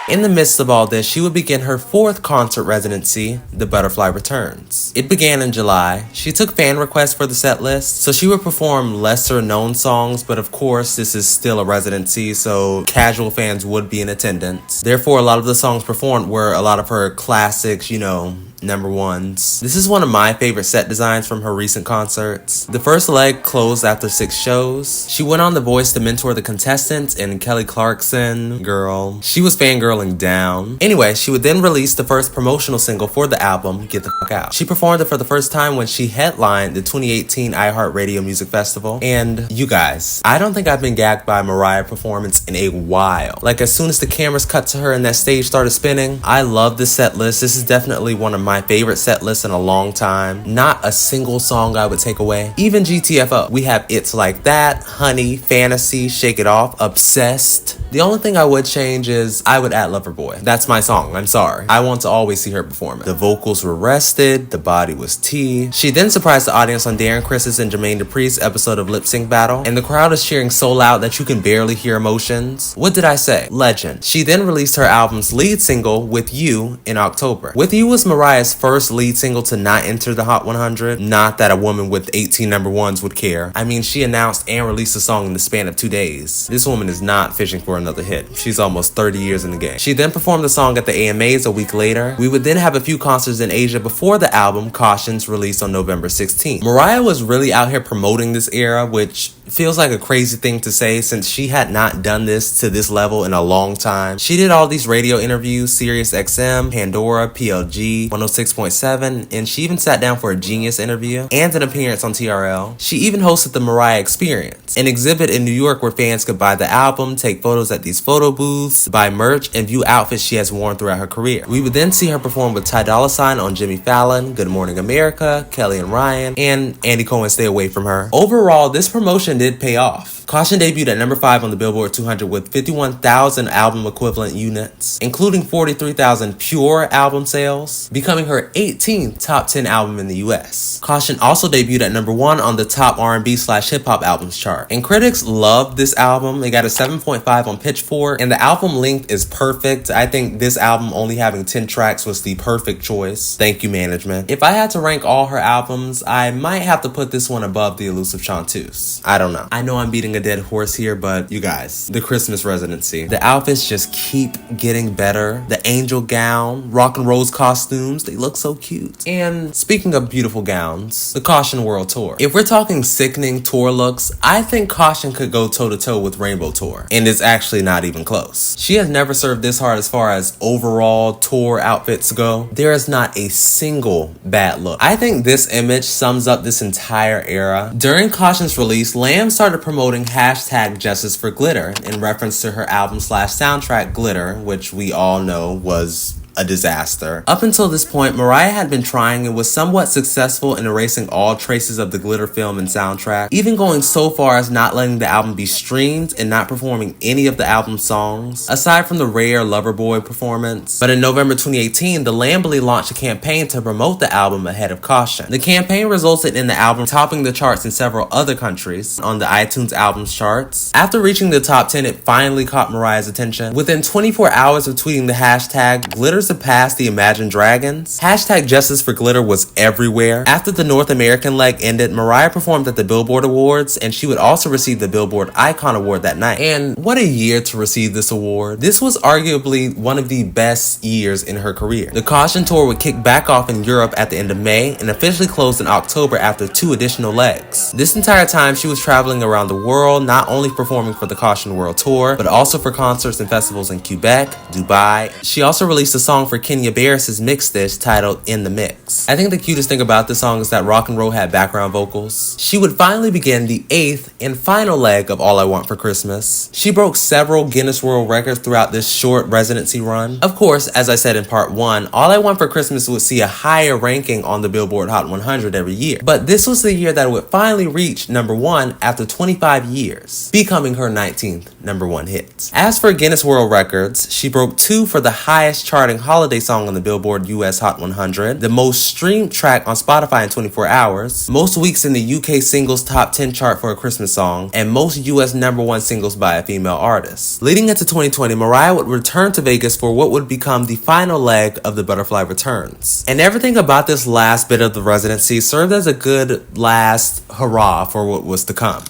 In the midst of all this, she would begin her 4th concert residency, The Butterfly Returns. It began in July. She took fan requests for the set list, so she would perform lesser known songs, but of course this is still a residency, so casual fans would be in attendance. Therefore, a lot of the songs performed were a lot of her classics, you know, number ones. This is one of my favorite set designs from her recent concerts. The first leg closed after 6 shows. She went on The Voice to mentor the contestants, and Kelly Clarkson, girl, she was fangirling down. Anyway, she would then release the first promotional single for the album, Get the Fuck Out. She performed it for the first time when she headlined the 2018 iHeartRadio Music Festival. And you guys, I don't think I've been gagged by a Mariah performance in a while. Like, as soon as the cameras cut to her and that stage started spinning, I love this set list. This is definitely one of my favorite set lists in a long time. Not a single song I would take away. Even GTFO. We have It's Like That, Honey, Fantasy, Shake It Off, Obsessed. The only thing I would change is I would add Loverboy. That's my song, I'm sorry. I want to always see her perform it. The vocals were rested, the body was tea. She then surprised the audience on Darren Chris's and Jermaine Dupri's episode of Lip Sync Battle, and the crowd is cheering so loud that you can barely hear emotions. What did I say? Legend. She then released her album's lead single, With You, in October. With You was Mariah's first lead single to not enter the Hot 100. Not that a woman with 18 number ones would care. I mean, she announced and released a song in the span of 2 days. This woman is not fishing for another hit. She's almost 30 years in the game. She then performed the song at the AMAs a week later. We would then have a few concerts in Asia before the album Cautions released on November 16th. Mariah was really out here promoting this era, which feels like a crazy thing to say since she had not done this to this level in a long time. She did all these radio interviews, Sirius XM, Pandora, PLG, 106.7, and she even sat down for a Genius interview and an appearance on TRL. She even hosted the Mariah Experience, an exhibit in New York where fans could buy the album, take photos at these photo booths, buy merch, and view outfits she has worn throughout her career. We would then see her perform with Ty Dolla $ign on Jimmy Fallon, Good Morning America, Kelly and Ryan, and Andy Cohen Stay Away From Her. Overall, this promotion did pay off. Caution debuted at number 5 on the Billboard 200 with 51,000 album equivalent units, including 43,000 pure album sales, becoming her 18th top 10 album in the US. Caution also debuted at number 1 on the top R&B/hip hop albums chart. And critics loved this album. They got a 7.5 on Pitchfork, and the album length is perfect. I think this album only having 10 tracks was the perfect choice. Thank you, management. If I had to rank all her albums, I might have to put this one above the elusive Chanteuse. I don't know. I know I'm beating a dead horse here, but you guys, the Christmas residency, the outfits just keep getting better. The angel gown, rock and roll's costumes, they look so cute. And speaking of beautiful gowns, the Caution World Tour. If we're talking sickening tour looks, I think Caution could go toe to toe with Rainbow Tour, and it's actually not even close. She has never served this hard as far as overall tour outfits go. There is not a single bad look. I think this image sums up this entire era. During Caution's release, Lamb started promoting #Justice for Glitter in reference to her album/soundtrack Glitter, which we all know was a disaster. Up until this point, Mariah had been trying and was somewhat successful in erasing all traces of the glitter film and soundtrack, even going so far as not letting the album be streamed and not performing any of the album's songs, aside from the rare Loverboy performance. But in November 2018, the Lambley launched a campaign to promote the album ahead of Caution. The campaign resulted in the album topping the charts in several other countries on the iTunes albums charts. After reaching the top 10, it finally caught Mariah's attention. Within 24 hours of tweeting the hashtag, glitter surpassed the Imagine Dragons. #Justice for Glitter was everywhere. After the North American leg ended, Mariah performed at the Billboard Awards, and she would also receive the Billboard Icon Award that night. And what a year to receive this award. This was arguably one of the best years in her career. The Caution Tour would kick back off in Europe at the end of May and officially closed in October after 2 additional legs. This entire time, she was traveling around the world, not only performing for the Caution World Tour, but also for concerts and festivals in Quebec, Dubai. She also released a song for Kenya Barris's Mix Dish titled In the Mix. I think the cutest thing about this song is that Rock and Roll had background vocals. She would finally begin the 8th and final leg of All I Want for Christmas. She broke several Guinness World Records throughout this short residency run. Of course, as I said in part 1, All I Want for Christmas would see a higher ranking on the Billboard Hot 100 every year. But this was the year that it would finally reach number 1 after 25 years, becoming her 19th number 1 hit. As for Guinness World Records, she broke 2 for the highest charting holiday song on the Billboard US Hot 100, the most streamed track on Spotify in 24 hours, most weeks in the UK singles top 10 chart for a Christmas song, and most US #1 singles by a female artist. Leading into 2020, Mariah would return to Vegas for what would become the final leg of the Butterfly Returns. And everything about this last bit of the residency served as a good last hurrah for what was to come.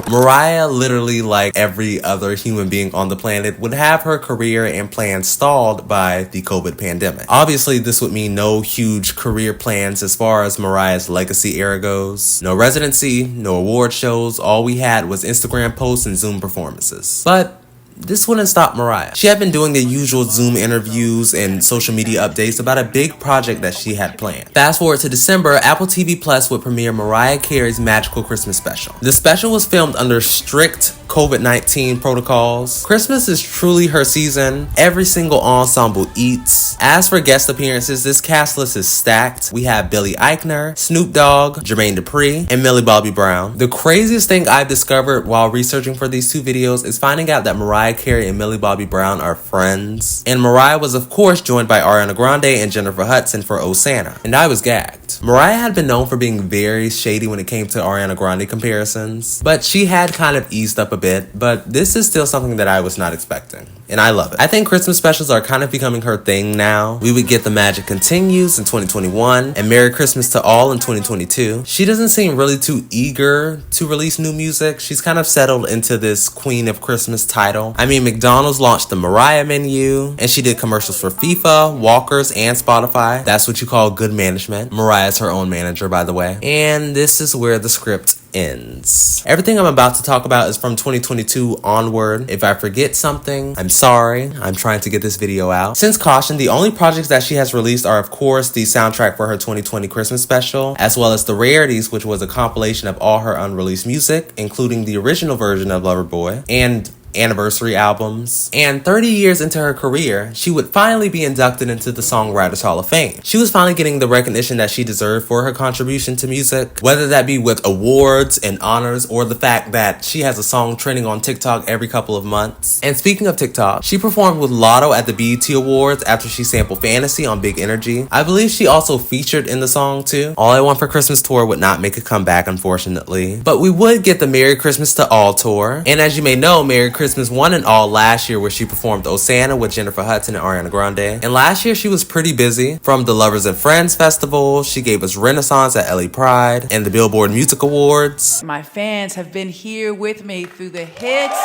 Mariah, literally like every other human being on the planet, would have her career and plans stalled by the COVID pandemic. Obviously, this would mean no huge career plans as far as Mariah's legacy era goes. No residency, no award shows, all we had was Instagram posts and Zoom performances. But this wouldn't stop Mariah. She had been doing the usual Zoom interviews and social media updates about a big project that she had planned. Fast forward to December, Apple TV Plus would premiere Mariah Carey's Magical Christmas Special. The special was filmed under strict COVID-19 protocols. Christmas is truly her season. Every single ensemble eats. As for guest appearances, this cast list is stacked. We have Billy Eichner, Snoop Dogg, Jermaine Dupri, and Millie Bobby Brown. The craziest thing I've discovered while researching for these two videos is finding out that Mariah Carey and Millie Bobby Brown are friends. And Mariah was of course joined by Ariana Grande and Jennifer Hudson for Osana. And I was gagged. Mariah had been known for being very shady when it came to Ariana Grande comparisons, but she had kind of eased up a bit, but this is still something that I was not expecting. And I love it. I think Christmas specials are kind of becoming her thing now. We would get The Magic Continues in 2021 and Merry Christmas to All in 2022. She doesn't seem really too eager to release new music. She's kind of settled into this Queen of Christmas title. I mean, McDonald's launched the Mariah menu, and she did commercials for FIFA, Walkers, and Spotify. That's what you call good management. Mariah's her own manager, by the way. And this is where the script ends. Everything I'm about to talk about is from 2022 onward. If I forget something, I'm sorry. I'm trying to get this video out. Since caution, the only projects that she has released are of course the soundtrack for her 2020 Christmas special, as well as the Rarities, which was a compilation of all her unreleased music, including the original version of Loverboy, and anniversary albums. And 30 years into her career, she would finally be inducted into the Songwriters Hall of Fame. She was finally getting the recognition that she deserved for her contribution to music, whether that be with awards and honors or the fact that she has a song trending on TikTok every couple of months. And speaking of TikTok, she performed with Lotto at the BET Awards after she sampled Fantasy on Big Energy. I believe she also featured in the song too. All I Want for Christmas tour would not make a comeback, unfortunately, but we would get the Merry Christmas to All tour. And as you may know, Merry Christmas won an All last year, where she performed Osana with Jennifer Hudson and Ariana Grande. And last year she was pretty busy. From the Lovers and Friends Festival, she gave us Renaissance at LA Pride, and the Billboard Music Awards. My fans have been here with me through the hits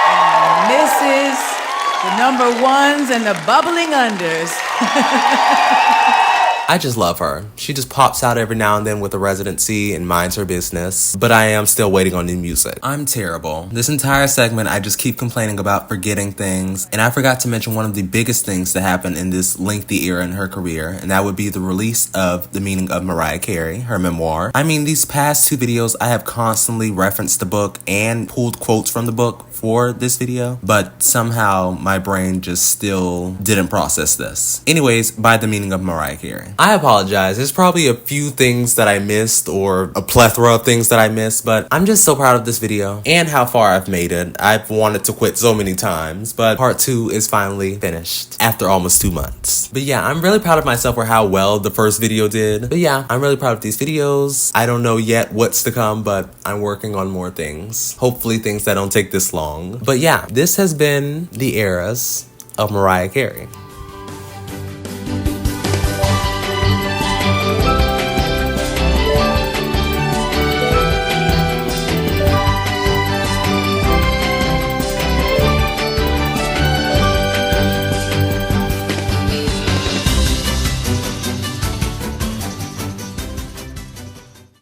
and the misses, the number ones and the bubbling unders. I just love her. She just pops out every now and then with a residency and minds her business, but I am still waiting on new music. I'm terrible. This entire segment, I just keep complaining about forgetting things, and I forgot to mention one of the biggest things that happened in this lengthy era in her career, and that would be the release of The Meaning of Mariah Carey, her memoir. I mean, these past two videos, I have constantly referenced the book and pulled quotes from the book for this video, but somehow my brain just still didn't process this. Anyways, by The Meaning of Mariah Carey. I apologize. There's probably a few things that I missed, or a plethora of things that I missed, but I'm just so proud of this video and how far I've made it. I've wanted to quit so many times, but part 2 is finally finished after almost 2 months. But yeah, I'm really proud of myself for how well the first video did. But yeah, I'm really proud of these videos. I don't know yet what's to come, but I'm working on more things. Hopefully things that don't take this long. But yeah, this has been the eras of Mariah Carey.